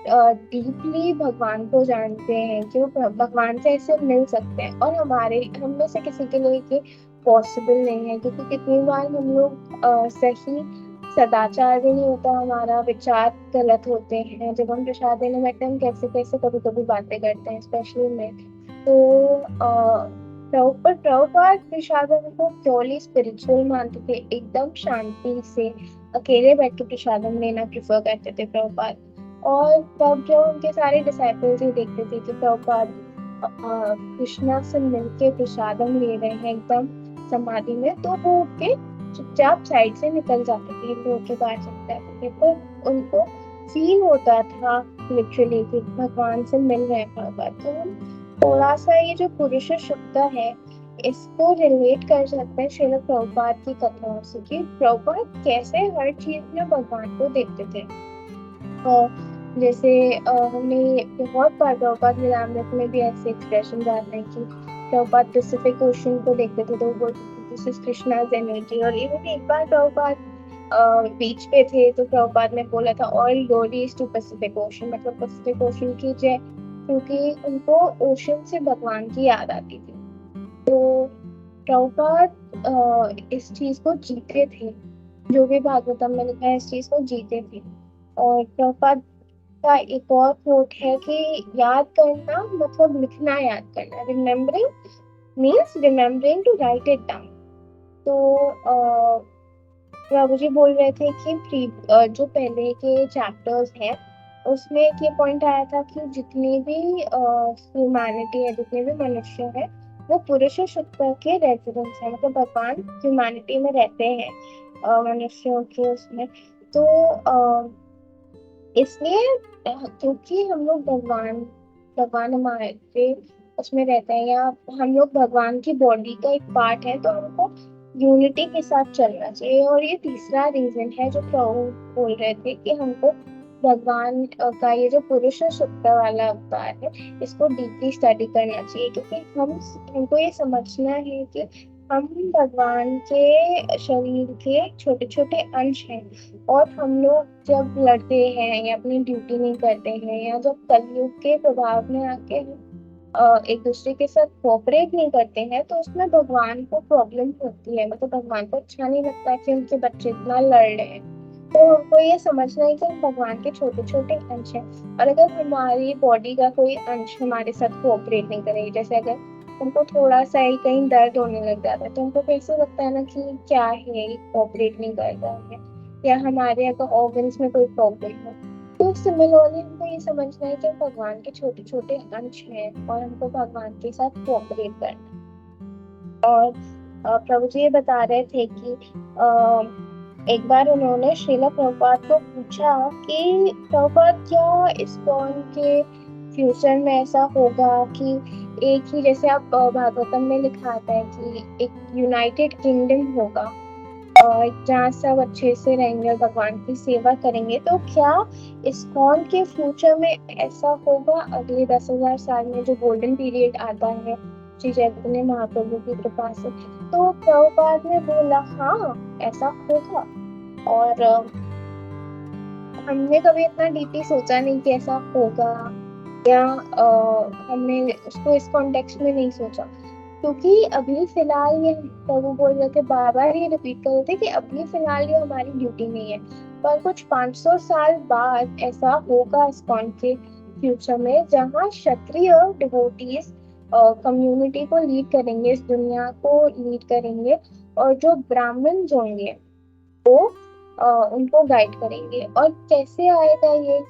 डीपली भगवान को जानते हैं, कि वो भगवान से ऐसे मिल सकते हैं। और हम में से किसी के लिए ये पॉसिबल नहीं है, क्योंकि कितनी बार हम लोग सही सदाचार भी नहीं होता, हमारा विचार गलत होते हैं। जब हम प्रसाद देने बैठते हैं हम कैसे कैसे कभी कभी बातें करते हैं, स्पेशली मैं। तो प्रभुपाद प्रसादम को प्योरली स्पिरिचुअल मानते थे, एकदम शांति से अकेले बैठ के प्रसादम लेना प्रेफर करते थे प्रभुपाद। और तब जो उनके सारे डिसाइपल्स ये देखते थे कि प्रभुपाद कृष्णा से मिलके प्रसादम ले रहे हैं एकदम समाधि में, तो वो उठ के चुपचाप साइड से निकल जाते थे, लोग के बाहर चले जाते थे। तो उनको फील होता था लिटरली कि भगवान से मिल रहे हैं प्रभुपाद। तो थोड़ा सा ये जो पुरुष शुक्ता है, इसको रिलेट कर सकते हैं श्रील प्रभुपाद की कथाओं से, कि प्रभुपाद कैसे हर चीज में भगवान को देखते थे। जैसे हमने बहुत बार प्रभुपाद लीलामृत में भी ऐसे एक्सप्रेशन आते हैं कि प्रभुपाद पैसिफिक ओशन को देखते थे तो वो बोलते थे दिस इज कृष्णाज एनर्जी। और इवन एक बार प्रभुपाद बीच पे थे तो प्रभुपाद ने बोला था all glories to Pacific Ocean, मतलब पैसिफिक ओशन की जय, क्योंकि उनको ओशन से भगवान की याद आती थी। तो प्रभुपाद इस चीज को जीते थे, जो भी भागवतम में लिखा है इस चीज को जीते थे। और प्रभुपाद का एक और कोट है कि याद करना मतलब लिखना याद करना, remembering means remembering to write it down. तो प्रभु जी बोल रहे थे कि जो पहले के चैप्टर्स हैं उसमें एक ये पॉइंट आया था कि जितनी भी ह्यूमैनिटी है, जितने भी मनुष्य है, वो पुरुष शुक्र के रेजिडेंस है, मतलब भगवान ह्यूमैनिटी में रहते हैं मनुष्यों के उसमें। तो इसलिए क्योंकि हम लोग भगवान हमारे उसमें रहते हैं, या हम लोग भगवान की बॉडी का एक पार्ट है, तो हमको यूनिटी के साथ चलना चाहिए। और ये तीसरा रीजन है जो प्रभु बोल रहे थे कि हमको भगवान का ये जो पुरुष शुक्र वाला अवतार है इसको डीपली स्टडी करना चाहिए, क्योंकि हमको ये समझना है कि हम भगवान के शरीर के छोटे छोटे अंश हैं। और हम लोग जब लड़ते हैं या अपनी ड्यूटी नहीं करते हैं, या जब कलयुग के प्रभाव में आके एक दूसरे के साथ कोऑपरेट नहीं करते हैं, तो उसमें भगवान को प्रॉब्लम होती है, मतलब भगवान को अच्छा नहीं लगता कि उनके बच्चे इतना लड़ रहे हैं। तो हमको ये समझना है कि हम भगवान के छोटे छोटे अंश हैं। और अगर हमारी बॉडी का कोई अंश हमारे साथ कोऑपरेट नहीं करे, जैसे अगर हमको थोड़ा सा ही कहीं दर्द होने लग जाता है तो हमको कैसे लगता है ना कि क्या है, कोऑपरेट नहीं कर रहा है, या हमारे अगर ऑर्गन्स में कोई प्रॉब्लम हो। तो सिमिलरली हमको ये समझना है कि हम भगवान के छोटे छोटे अंश हैं और हमको भगवान के साथ कोऑपरेट करना। और प्रभु जी ये बता रहे थे कि एक बार उन्होंने श्रीला प्रभुपाद को पूछा कि प्रभुपाद क्या इस्कॉन के फ्यूचर में ऐसा होगा कि एक ही, जैसे आप भागवतम में लिखा आता है कि एक यूनाइटेड किंगडम होगा जहाँ सब अच्छे से रहेंगे और भगवान की सेवा करेंगे, तो क्या इस्कॉन के फ्यूचर में ऐसा होगा अगले 10,000 साल में जो गोल्डन पीरियड आता है श्री चैतन्य महाप्रभु की कृपा से? तो प्रभुपाद ने बोला हाँ ऐसा होगा। और हमने कभी इतना डीपली सोचा नहीं कि ऐसा होगा, या हमने उसको इस कॉन्टेक्स्ट में नहीं सोचा, क्योंकि अभी फिलहाल ये प्रभु बोल रहे थे, बार बार ये रिपीट कर रहे थे कि अभी फिलहाल ये हमारी ड्यूटी नहीं है, पर कुछ 500 साल बाद ऐसा होगा इस्कॉन के फ्यूचर में, जहाँ क्षत्रिय डिवोटीज कम्युनिटी को लीड करेंगे, इस दुनिया को लीड करेंगे। और जो ब्राह्मण होंगे वो उनको गाइड करेंगे। और कैसे आएगा ये,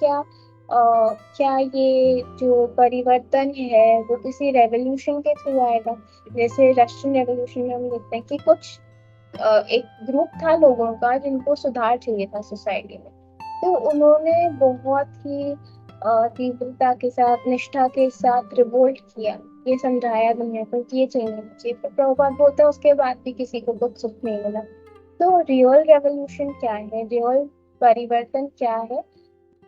क्या ये जो परिवर्तन है वो किसी रेवोल्यूशन के थ्रू आएगा? जैसे रशियन रेवोल्यूशन में हम देखते हैं कि कुछ एक ग्रुप था लोगों का जिनको सुधार चाहिए था सोसाइटी में, तो उन्होंने बहुत ही तीव्रता के साथ, निष्ठा के साथ रिवोल्ट किया, ये समझाया दुनिया को कि ये चाहिए चाहिए। फिर प्रभुपाद बोलते हैं उसके बाद भी किसी को कुछ सुख नहीं मिला। तो रियल रेवोल्यूशन क्या है, रियल परिवर्तन क्या है?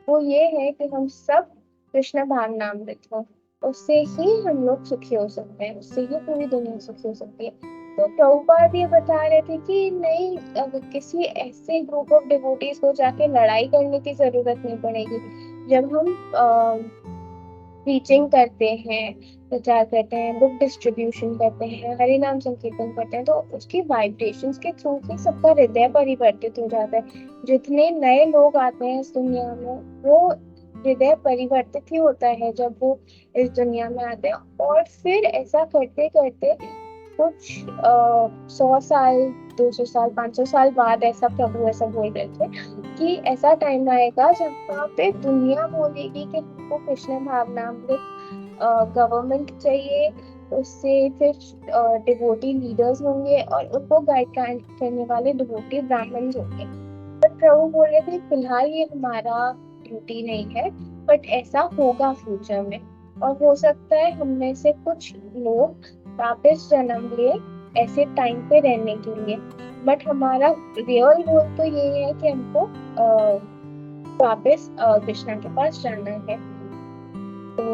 वो ये है कि हम सब कृष्ण भावनामृत हो, उससे ही हम लोग सुखी हो सकते हैं, उससे ही पूरी दुनिया सुखी हो सकती है। तो प्रभुपाद ये बता रहे थे कि नहीं, किसी ऐसे ग्रुप ऑफ डिवोटीज को जाके लड़ाई करने की जरूरत नहीं पड़ेगी। जब हम टीचिंग करते हैं, प्रचार करते हैं, बुक डिस्ट्रीब्यूशन करते हैं, हरि नाम संकीर्तन करते हैं, तो उसकी वाइब्रेशंस के थ्रू ही सबका हृदय परिवर्तित हो जाता है। जितने नए लोग आते हैं इस दुनिया में, वो हृदय परिवर्तित ही होता है जब वो इस दुनिया में आते हैं। और फिर ऐसा करते करते कुछ 100 साल, 200 साल, 500 साल बाद, ऐसा प्रभु ऐसा बोल रहे थे कि ऐसा टाइम आएगा जब वहाँ पे दुनिया बोलेगी कि हमको कृष्ण भावनामृत गवर्नमेंट चाहिए। उससे फिर डिवोटी लीडर्स होंगे और उनको गाइड करने वाले डिवोटी ब्राह्मण होंगे। पर प्रभु बोल रहे थे फिलहाल ये हमारा ड्यूटी नहीं है, बट ऐसा होगा फ्यूचर में। और हो सकता है हम में से कुछ लोग वापस जन्म ले ऐसे टाइम पे रहने के लिए। बट हमारा रियल गोल तो ये है कि हमको वापस कृष्णा के पास जाना है। तो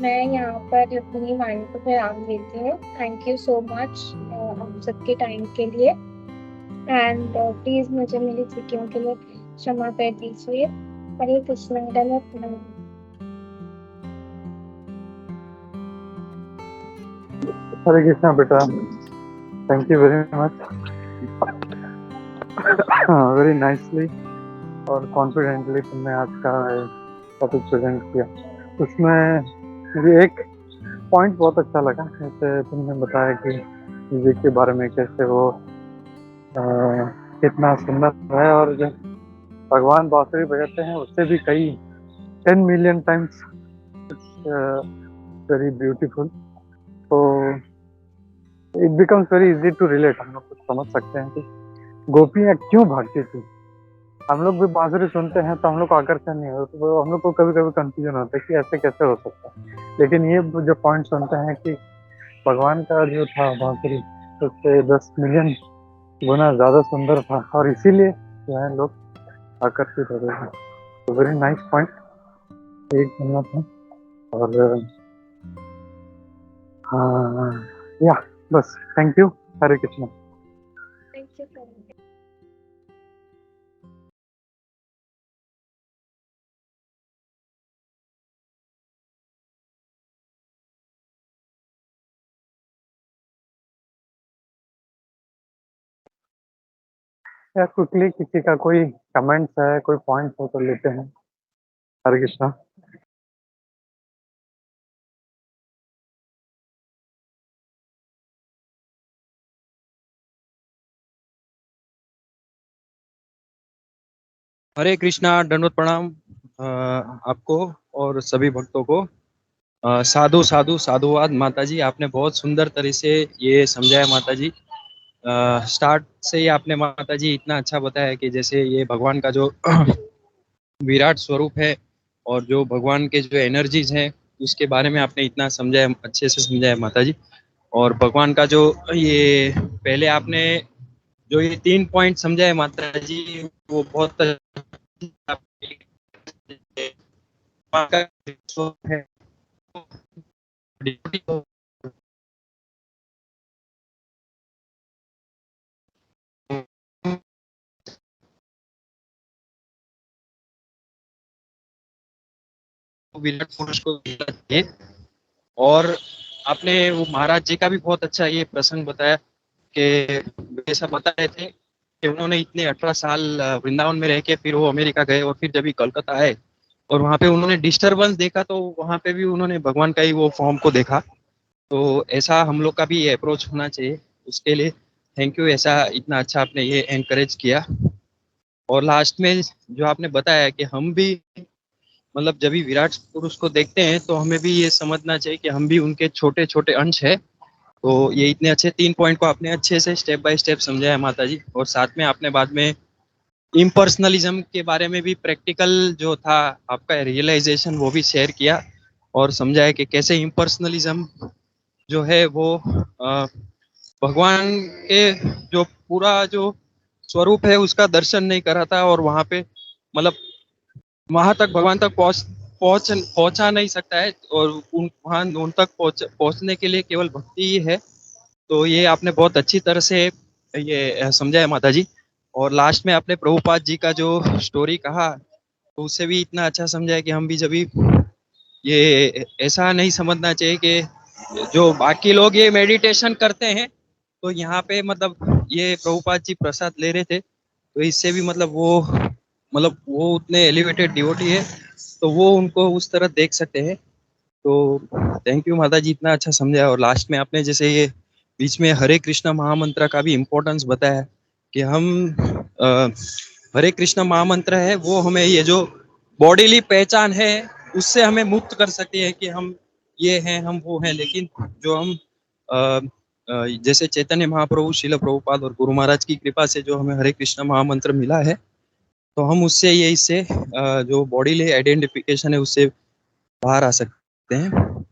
मैं यहाँ पर अपनी वाणी को विराम देती हूँ। थैंक यू सो मच आप सबके टाइम के लिए। एंड प्लीज मुझे मेरी त्रुटियों के लिए क्षमा कर दीजिए। हरे कृष्णा, धन्यवाद प्रणाम। हरे कृष्णा बेटा, thank you very much, very nicely और कॉन्फिडेंटली तुमने आज का टॉपिक प्रेजेंट किया। उसमें मुझे एक पॉइंट बहुत अच्छा लगा, जैसे तुमने बताया कि म्यूजिक के बारे में, कैसे वो कितना सुंदर है, और जब भगवान बांसुरी बजाते हैं उससे भी कई 10 मिलियन टाइम्स वेरी ब्यूटीफुल। तो it becomes very easy to relate. हम लोग कुछ समझ सकते हैं कि गोपियाँ क्यों भागती थी। हम लोग भी बांसुरी सुनते हैं तो हम लोग को आकर्षण नहीं होता, तो हम लोग को कभी कभी कंफ्यूजन होता है कि ऐसे कैसे हो सकता है। लेकिन ये जो पॉइंट सुनते हैं कि भगवान का जो था बांसुरी, उससे 10 मिलियन गुना ज्यादा सुंदर था, और इसीलिए जो है लोग आकर्षित हो रहे हैं। तो वेरी नाइस पॉइंट एक सुनना था। और हाँ, या बस, thank you. Hare Krishna. Thank you प्रभु। या क्विकली किसी का कोई कमेंट्स है, कोई पॉइंट्स हो तो लेते हैं। हरे कृष्णा। हरे कृष्णा, दंडवत प्रणाम आपको और सभी भक्तों को। साधु साधु साधुवाद। माता जी, आपने बहुत सुंदर तरह से ये समझाया माता जी। स्टार्ट से ही आपने माता जी इतना अच्छा बताया कि जैसे ये भगवान का जो विराट स्वरूप है और जो भगवान के जो एनर्जीज हैं उसके बारे में आपने इतना समझाया, अच्छे से समझाया माता जी। और भगवान का जो ये पहले आपने जो ये 3 पॉइंट समझाए माता जी, वो बहुत है। विराट पुरुष को देना चाहिए। और आपने वो महाराज जी का भी बहुत अच्छा ये प्रसंग बताया कि ऐसा बता रहे थे कि उन्होंने इतने 18 साल वृंदावन में रह के फिर वो अमेरिका गए, और फिर जब भी कलकत्ता आए और वहाँ पे उन्होंने डिस्टरबेंस देखा, तो वहाँ पे भी उन्होंने भगवान का ही वो फॉर्म को देखा। तो ऐसा हम लोग का भी अप्रोच होना चाहिए उसके लिए। थैंक यू, ऐसा इतना अच्छा आपने ये एनकरेज किया। और लास्ट में जो आपने बताया कि हम भी मतलब जब भी विराट पुरुष को देखते हैं तो हमें भी ये समझना चाहिए कि हम भी उनके छोटे छोटे अंश है। तो ये इतने अच्छे 3 पॉइंट को आपने अच्छे से स्टेप बाय स्टेप समझाया माता जी, और साथ में आपने बाद में इम्पर्सनलिज्म के बारे में भी प्रैक्टिकल जो था आपका रियलाइजेशन वो भी शेयर किया, और समझाया कि कैसे इम्पर्सनलिज्म जो है वो भगवान के जो पूरा जो स्वरूप है उसका दर्शन नहीं कराता, और वहां पे मतलब वहां तक भगवान तक पहुंचा नहीं सकता है, और वहां उन तक पहुंचने के लिए केवल भक्ति ही है। तो ये आपने बहुत अच्छी तरह से ये समझाया माता जी। और लास्ट में आपने प्रभुपाद जी का जो स्टोरी कहा तो उससे भी इतना अच्छा समझाया कि हम भी जब भी ये ऐसा नहीं समझना चाहिए कि जो बाकी लोग ये मेडिटेशन करते हैं तो यहाँ पे मतलब ये प्रभुपाद जी प्रसाद ले रहे थे, तो इससे भी मतलब वो उतने एलिवेटेड डिवोटी है तो वो उनको उस तरह देख सकते हैं। तो थैंक यू माता जी, इतना अच्छा समझाया। और लास्ट में आपने जैसे ये बीच में हरे कृष्णा महामंत्र का भी इम्पोर्टेंस बताया कि हम अ, हरे कृष्णा महामंत्र है वो हमें ये जो बॉडीली पहचान है उससे हमें मुक्त कर सकती है कि हम ये हैं हम वो हैं। लेकिन जो हम अ, जैसे चैतन्य महाप्रभु शिल प्रभुपाद और गुरु महाराज की कृपा से जो हमें हरे कृष्णा महामंत्र मिला है तो हम उससे ये इससे जो बॉडीली आइडेंटिफिकेशन है उससे बाहर आ सकते हैं।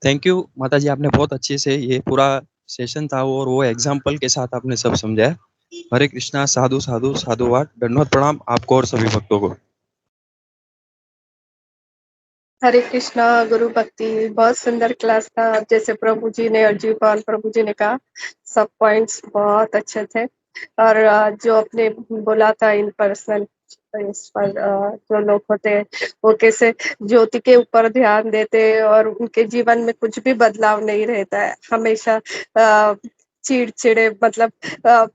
थैंक यू माता जी, आपने बहुत अच्छे से ये पूरा सेशन था और वो एग्जाम्पल के साथ आपने सब समझाया। हरे कृष्णा, साधु साधु साधुवाद, दंडवत प्रणाम आपको और सभी भक्तों को। हरे कृष्णा गुरु भक्ति, बहुत सुंदर क्लास था। जैसे प्रभु जी ने और जीपाल प्रभु जी ने कहा, सब पॉइंट्स बहुत अच्छे थे। और जो अपने बोला था इन पर्सनल इस पर जो लोग होते हैं वो कैसे ज्योति के ऊपर ध्यान देते हैं और उनके जीवन में कुछ भी बदलाव नहीं रहता है, हमेशा चिड़चिड़े, मतलब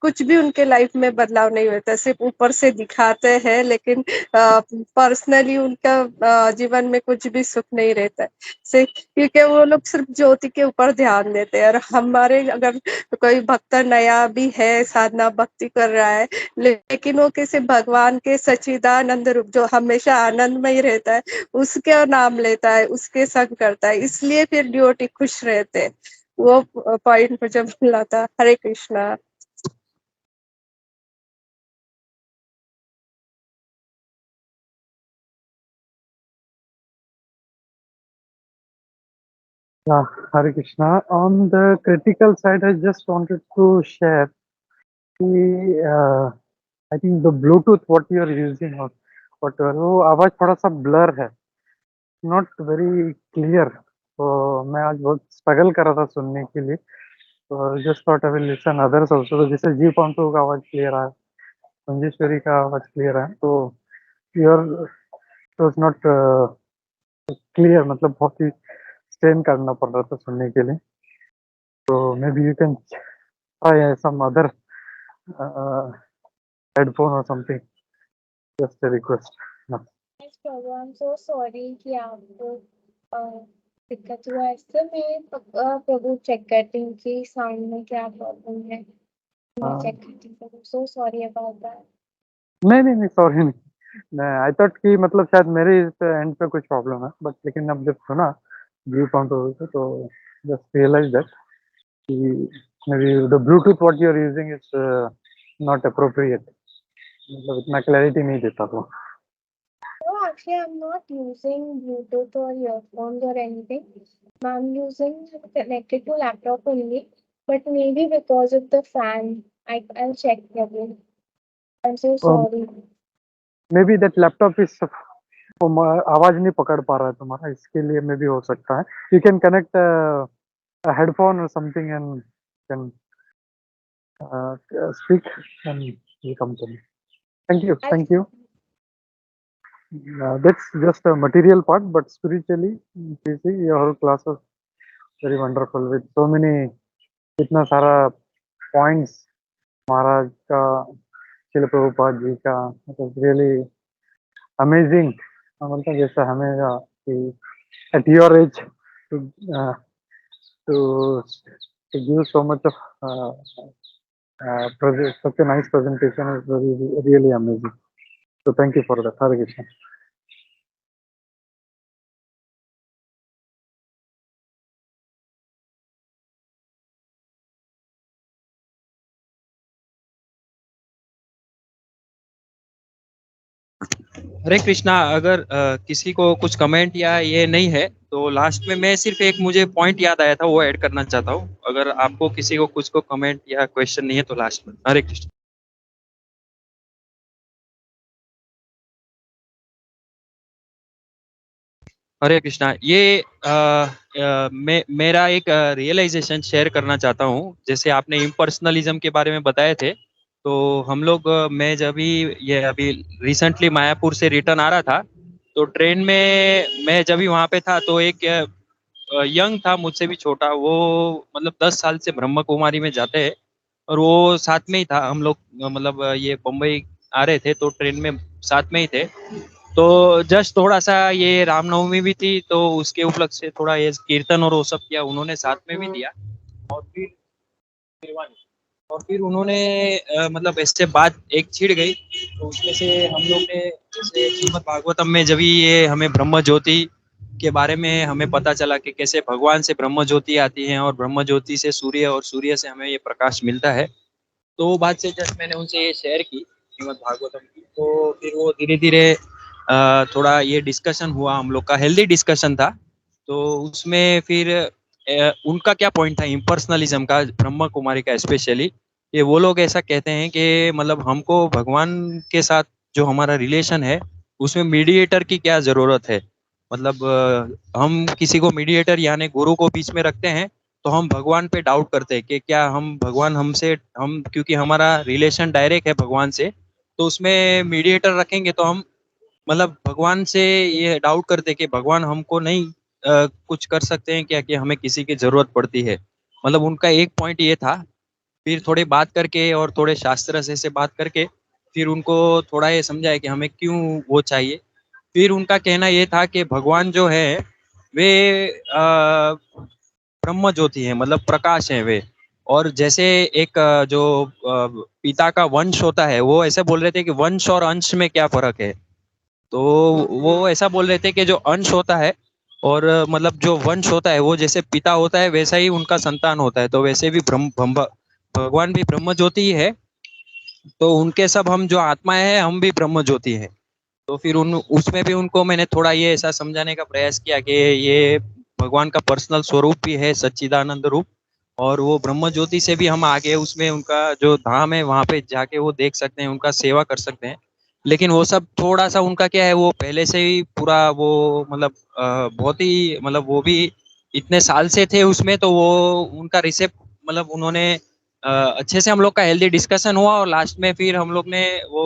कुछ भी उनके लाइफ में बदलाव नहीं होता, सिर्फ ऊपर से दिखाते हैं लेकिन पर्सनली उनका जीवन में कुछ भी सुख नहीं रहता है। क्योंकि वो लोग सिर्फ ज्योति के ऊपर ध्यान देते हैं। और हमारे अगर कोई भक्त नया भी है, साधना भक्ति कर रहा है, लेकिन वो किसी भगवान के सच्चिदानंद रूप जो हमेशा आनंद में ही रहता है उसके नाम लेता है, उसके संग करता है, इसलिए फिर ड्यूटी खुश रहते हैं। वो पॉइंट मुझे मिला था। हरे Krishna. Yeah, Hare Krishna. On the critical side, I just wanted to share the, I think the Bluetooth what you are using or whatever, वो आवाज थोड़ा सा blur है, not very clear. तो मैं आज बहुत struggle कर रहा था सुनने के लिए, तो just thought I will listen others also. तो जैसे जी पंतु का आवाज क्लियर है, मंजेश्वरी का आवाज क्लियर है, तो your was not clear, मतलब बहुत ही स्ट्रेन करना पड़ रहा था सुनने के लिए। तो maybe you can try some other uh, headphone or something. Just a request. No. Yes, Prabhu, I am so sorry कि आपको अ, दिक्कत हुआ। इससे मैं प्रभु चेक करती हूँ कि साउंड में क्या प्रॉब्लम है। मैं हाँ, चेक करती हूँ प्रभु, सो सॉरी अबाउट दैट। नहीं नहीं नहीं, सॉरी नहीं। मैं आई थॉट कि मतलब शायद मेरे इस एंड पे कुछ प्रॉब्लम है, बट लेकिन अब जब सुना व्यू पॉइंट ऑफ व्यू तो जस्ट रियलाइज दैट कि maybe the Bluetooth what you are using is not appropriate, मतलब इतना क्लैरिटी नहीं देता वो। No, actually, I'm not using Bluetooth or earphones or anything. I'm using connected to laptop only, but maybe because of the fan. I'll check Prabhu. I'm so sorry. May be that laptop is आवाज नहीं पकड़ पा रहा है तुम्हारा, इसके लिए may be हो सकता है। यू कैन कनेक्ट हेडफोन और something and can speak and you come to me. Thank you. I'll Thank you. That's just a material part, but spiritually, you see, your class was very wonderful with so many, इतना सारा points महाराज का, शिल प्रभुपाद जी का, it was really amazing. मतलब जैसा हमें कि at your age to uh, to to give so much of such a nice presentation is really amazing. So thank you for that. Hare Krishna. हरे कृष्णा। अगर किसी को कुछ कमेंट या ये नहीं है तो लास्ट में मैं सिर्फ एक मुझे पॉइंट याद आया था वो ऐड करना चाहता हूँ। अगर आपको किसी को कुछ को कमेंट या क्वेश्चन नहीं है तो लास्ट में। हरे कृष्ण। हरे कृष्णा। ये मेरा एक रियलाइजेशन शेयर करना चाहता हूँ। जैसे आपने इम्पर्सनलिज्म के बारे में बताए थे, तो हम लोग मैं जब भी ये अभी रिसेंटली मायापुर से रिटर्न आ रहा था, तो ट्रेन में मैं जब भी वहाँ पे था तो एक यंग था, मुझसे भी छोटा, वो मतलब 10 साल से ब्रह्म कुमारी में जाते हैं और वो साथ में ही था। हम लोग मतलब ये बम्बई आ रहे थे तो ट्रेन में साथ में ही थे। तो जस्ट थोड़ा सा ये रामनवमी भी थी तो उसके उपलक्ष्य से थोड़ा ये कीर्तन और वो सब किया, उन्होंने साथ में भी दिया। और फिर उन्होंने मतलब इससे बात एक छिड़ गई, तो उसमें से हम लोग ने जैसे श्रीमद् भागवतम में जब भी ये हमें ब्रह्म ज्योति के बारे में हमें पता चला कि कैसे भगवान से ब्रह्म ज्योति आती है और ब्रह्म ज्योति से सूर्य और सूर्य से हमें ये प्रकाश मिलता है। तो वो बात से जस्ट मैंने उनसे ये शेयर की श्रीमद् भागवतम की। तो फिर वो धीरे धीरे थोड़ा ये डिस्कशन हुआ, हम लोग का हेल्दी डिस्कशन था। तो उसमें फिर उनका क्या पॉइंट था इम्पर्सनलिज्म का, ब्रह्म कुमारी का स्पेशली। ये वो लोग ऐसा कहते हैं कि मतलब हमको भगवान के साथ जो हमारा रिलेशन है उसमें मीडिएटर की क्या जरूरत है। मतलब हम किसी को मीडिएटर यानी गुरु को बीच में रखते हैं तो हम भगवान पे डाउट करते हैं कि क्या हम भगवान हमसे हम क्योंकि हमारा रिलेशन डायरेक्ट है भगवान से, तो उसमें मीडिएटर रखेंगे तो हम मतलब भगवान से ये डाउट करते कि भगवान हमको नहीं कुछ कर सकते हैं क्या कि हमें किसी की जरूरत पड़ती है। मतलब उनका एक पॉइंट ये था। फिर थोड़ी बात करके और थोड़े शास्त्र से बात करके फिर उनको थोड़ा ये समझाया कि हमें क्यों वो चाहिए। फिर उनका कहना ये था कि भगवान जो है वे ब्रह्म ज्योति है, मतलब प्रकाश है वे। और जैसे एक जो पिता का वंश होता है, वो ऐसे बोल रहे थे कि वंश और अंश में क्या फर्क है। तो वो ऐसा बोल रहे थे कि जो अंश होता है और मतलब जो वंश होता है वो जैसे पिता होता है वैसा ही उनका संतान होता है, तो वैसे भी भगवान भी ब्रह्म ज्योति ही है। तो उनके सब हम जो आत्माएं हैं हम भी ब्रह्म ज्योति है। तो फिर उन उसमें भी उनको मैंने थोड़ा ये ऐसा समझाने का प्रयास किया कि ये भगवान का पर्सनल स्वरूप भी है, सच्चिदानंद रूप। और वो ब्रह्म ज्योति से भी हम आगे उसमें उनका जो धाम है वहां पे जाके वो देख सकते हैं, उनका सेवा कर सकते हैं। लेकिन वो सब थोड़ा सा उनका क्या है, वो पहले से ही पूरा वो मतलब बहुत ही मतलब वो भी इतने साल से थे उसमें, तो वो उनका रिसेप्ट मतलब उन्होंने अच्छे से हम लोग का हेल्दी डिस्कशन हुआ और लास्ट में फिर हम लोग ने वो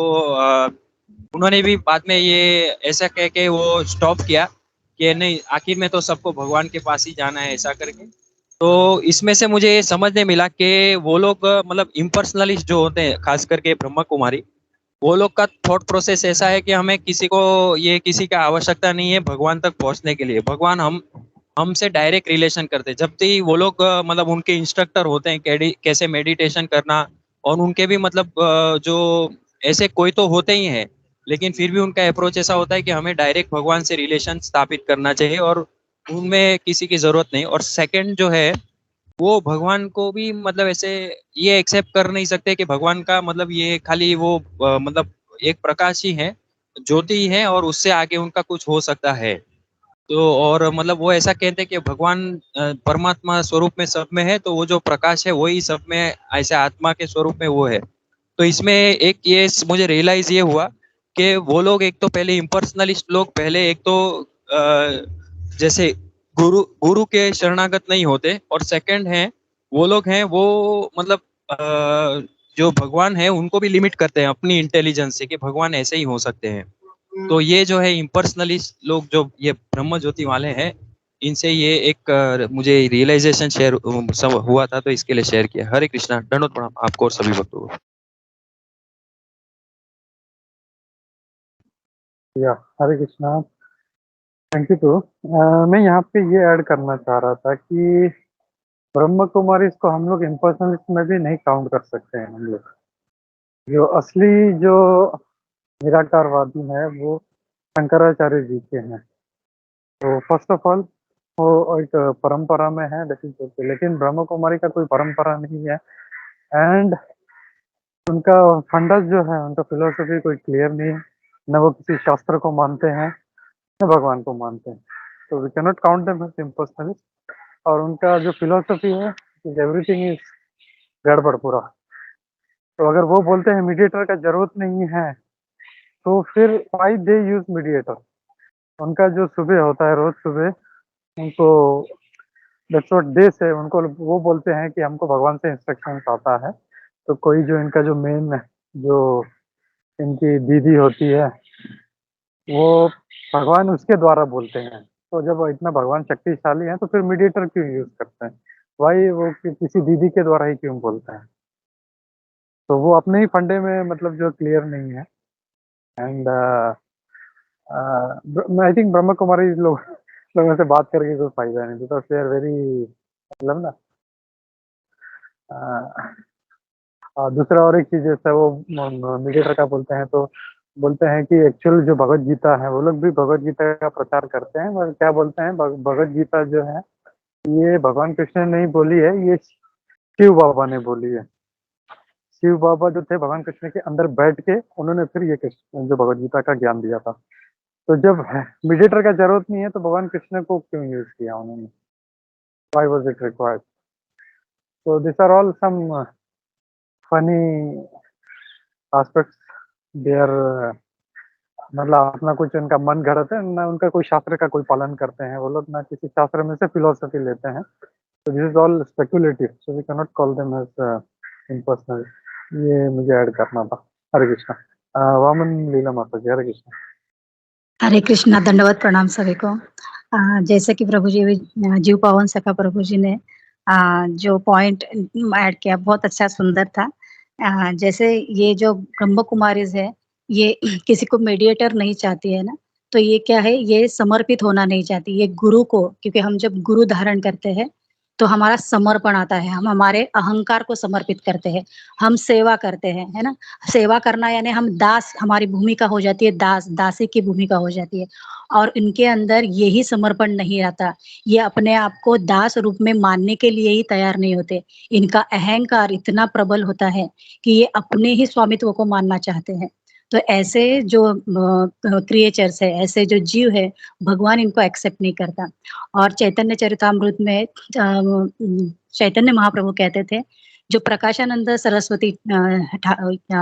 उन्होंने भी बाद में ये ऐसा कह के वो स्टॉप किया कि नहीं आखिर में तो सबको भगवान के पास ही जाना है ऐसा करके। तो इसमें से मुझे ये समझने मिला कि वो लोग मतलब इम्पर्सनलिस्ट जो होते हैं खास करके ब्रह्मा कुमारी, वो लोग का थॉट प्रोसेस ऐसा है कि हमें किसी को ये किसी का आवश्यकता नहीं है भगवान तक पहुंचने के लिए। भगवान हम हमसे डायरेक्ट रिलेशन करते हैं। जब भी वो लोग मतलब उनके इंस्ट्रक्टर होते हैं कैसे मेडिटेशन करना। और उनके भी मतलब जो ऐसे कोई तो होते ही हैं, लेकिन फिर भी उनका अप्रोच ऐसा होता है कि हमें डायरेक्ट भगवान से रिलेशन स्थापित करना चाहिए और उनमें किसी की जरूरत नहीं। और सेकंड जो है वो भगवान को भी मतलब ऐसे ये एक्सेप्ट कर नहीं सकते कि भगवान का मतलब ये खाली वो मतलब एक प्रकाश ही है, ज्योति ही है और उससे आगे उनका कुछ हो सकता है। तो और मतलब वो ऐसा कहते हैं कि भगवान परमात्मा स्वरूप में सब में है, तो वो जो प्रकाश है वही सब में ऐसे आत्मा के स्वरूप में वो है। तो इसमें एक ये मुझे रियलाइज ये हुआ कि वो लोग एक तो पहले इम्पर्सनलिस्ट लोग पहले एक तो जैसे गुरु गुरु के शरणागत नहीं होते, और सेकंड है वो लोग हैं वो मतलब जो भगवान है उनको भी लिमिट करते हैं अपनी इंटेलिजेंस से कि भगवान ऐसे ही हो सकते हैं। तो ये जो है इम्पर्सनलिस्ट लोग जो ये ब्रह्म ज्योति वाले हैं, इनसे ये एक मुझे रियलाइजेशन शेयर सब हुआ था तो इसके लिए शेयर किया। हरे कृष्णा, दंडवत प्रणाम आपको और सभी भक्तों को। या हरे कृष्णा। Thank you. तो मैं यहाँ पे ये ऐड करना चाह रहा था कि ब्रह्म कुमारी इसको हम लोग इम्पर्सनलिस्ट में भी नहीं काउंट कर सकते हैं हम लोग। जो असली जो निराकारवादी है वो शंकराचार्य जी के हैं। तो फर्स्ट ऑफ ऑल वो एक परंपरा में है, दैट इज ओके, लेकिन ब्रह्म कुमारी का कोई परंपरा नहीं है। एंड उनका फंडास जो है, उनका फिलोसफी कोई क्लियर नहीं है, न वो किसी शास्त्र को मानते हैं न भगवान को मानते हैं। तो we cannot count them as impersonalist. और उनका जो फिलोसफी है, एवरीथिंग इज गड़बड़ पूरा। तो अगर वो बोलते हैं मीडिएटर का जरूरत नहीं है, तो फिर व्हाई दे यूज मीडिएटर? उनका जो सुबह होता है, रोज सुबह उनको, दैट्स व्हाट दे से, उनको वो बोलते हैं कि हमको भगवान से इंस्ट्रक्शन आता है। तो कोई जो इनका जो मेन जो इनकी दीदी होती है, वो भगवान उसके द्वारा बोलते हैं। तो जब इतना भगवान शक्तिशाली है तो फिर मीडिएटर क्यों यूज करते हैं? भाई वो किसी दीदी के द्वारा ही क्यों बोलते हैं? तो वो अपने ही फंडे में मतलब जो क्लियर नहीं है। And I think Brahma Kumari लोगों से बात करके कोई फायदा नहीं, बिकॉज दे आर वेरी, मतलब ना। दूसरा और एक चीज जैसा वो मीडिएटर का बोलते हैं, तो बोलते हैं कि एक्चुअल जो भगवत गीता है, वो लोग भी भगवत गीता का प्रचार करते हैं, और क्या बोलते हैं, भगवत गीता जो है ये भगवान कृष्ण ने नहीं बोली है, ये शिव बाबा ने बोली है। शिव बाबा जो थे भगवान कृष्ण के अंदर बैठ के उन्होंने फिर ये कृष्ण जो भगवत गीता का ज्ञान दिया था। तो जब मीडिएटर का जरूरत नहीं है तो भगवान कृष्ण को क्यों यूज किया उन्होंने? Why was it required? So these are all some funny aspects. They are मतलब अपना कुछ उनका मन गढ़त है ना, उनका कोई शास्त्र का कोई पालन करते हैं वो लोग, ना किसी शास्त्र में से फिलोसफी लेते हैं। तो this is all speculative, so we can not call them as impersonal. ये मुझे ऐड करना था। हरे कृष्णा। वामन लीला माता जी, हरे कृष्णा। हरे कृष्णा, दंडवत प्रणाम सभी को। जैसे कि प्रभु जी जीव पावन सखा प्रभु जी ने जो पॉइंट ऐड किया, बहुत अच्छा सुंदर था। जैसे ये जो ब्रह्म कुमारीज है, ये किसी को मीडिएटर नहीं चाहती है ना, तो ये क्या है, ये समर्पित होना नहीं चाहती, ये गुरु को, क्योंकि हम जब गुरु धारण करते हैं तो हमारा समर्पण आता है, हम हमारे अहंकार को समर्पित करते हैं, हम सेवा करते हैं, है ना। सेवा करना यानी हम दास, हमारी भूमिका हो जाती है दास, दासी की भूमिका हो जाती है। और इनके अंदर यही समर्पण नहीं आता, ये अपने आप को दास रूप में मानने के लिए ही तैयार नहीं होते। इनका अहंकार इतना प्रबल होता है कि ये अपने ही स्वामित्व को मानना चाहते हैं। तो ऐसे जो क्रिएचर्स है, ऐसे जो जीव है, भगवान इनको एक्सेप्ट नहीं करता। और चैतन्य चरितामृत में चैतन्य महाप्रभु कहते थे, जो प्रकाशानंद सरस्वती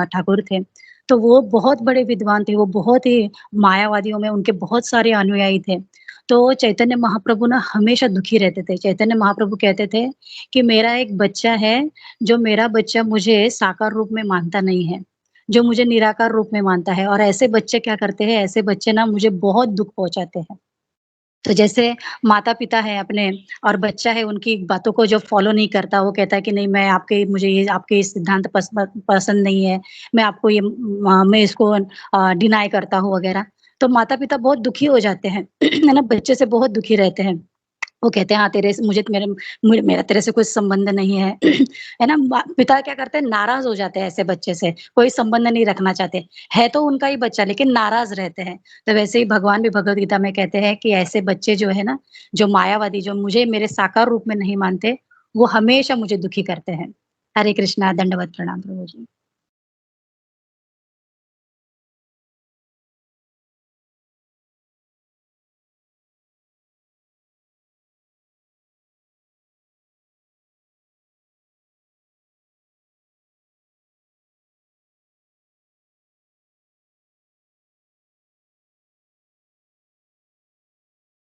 ठाकुर थे, तो वो बहुत बड़े विद्वान थे, वो बहुत ही मायावादियों में उनके बहुत सारे अनुयायी थे। तो चैतन्य महाप्रभु ना हमेशा दुखी रहते थे। चैतन्य महाप्रभु कहते थे कि मेरा एक बच्चा है, जो मेरा बच्चा मुझे साकार रूप में मानता नहीं है, जो मुझे निराकार रूप में मानता है, और ऐसे बच्चे क्या करते हैं, ऐसे बच्चे ना मुझे बहुत दुःख पहुँचाते हैं। तो जैसे माता-पिता हैं अपने, और बच्चा है उनकी बातों को जो फ़ॉलो नहीं करता, वो कहता है कि नहीं, मैं आपके, मुझे ये आपके सिद्धांत पसंद नहीं है, मैं आपको ये मैं इसको डिनाय करता हूँ वगैरह। तो माता-पिता बहुत दुखी हो जाते हैं, है ना, बच्चे से बहुत दुखी रहते हैं। वो कहते हैं हाँ, तेरे से मुझे मेरा तेरे से कोई संबंध नहीं है। है ना? पिता क्या करते हैं, नाराज़ हो जाते हैं ऐसे बच्चे से, कोई संबंध नहीं रखना चाहते। है तो उनका ही बच्चा, लेकिन नाराज़ रहते हैं। तो वैसे ही भगवान भी भगवद गीता में कहते हैं कि ऐसे बच्चे जो है ना, जो मायावादी, जो मुझे मेरे साकार रूप में नहीं मानते, वो हमेशा मुझे दुखी करते हैं। हरे कृष्णा, दंडवत प्रणाम प्रभु जी।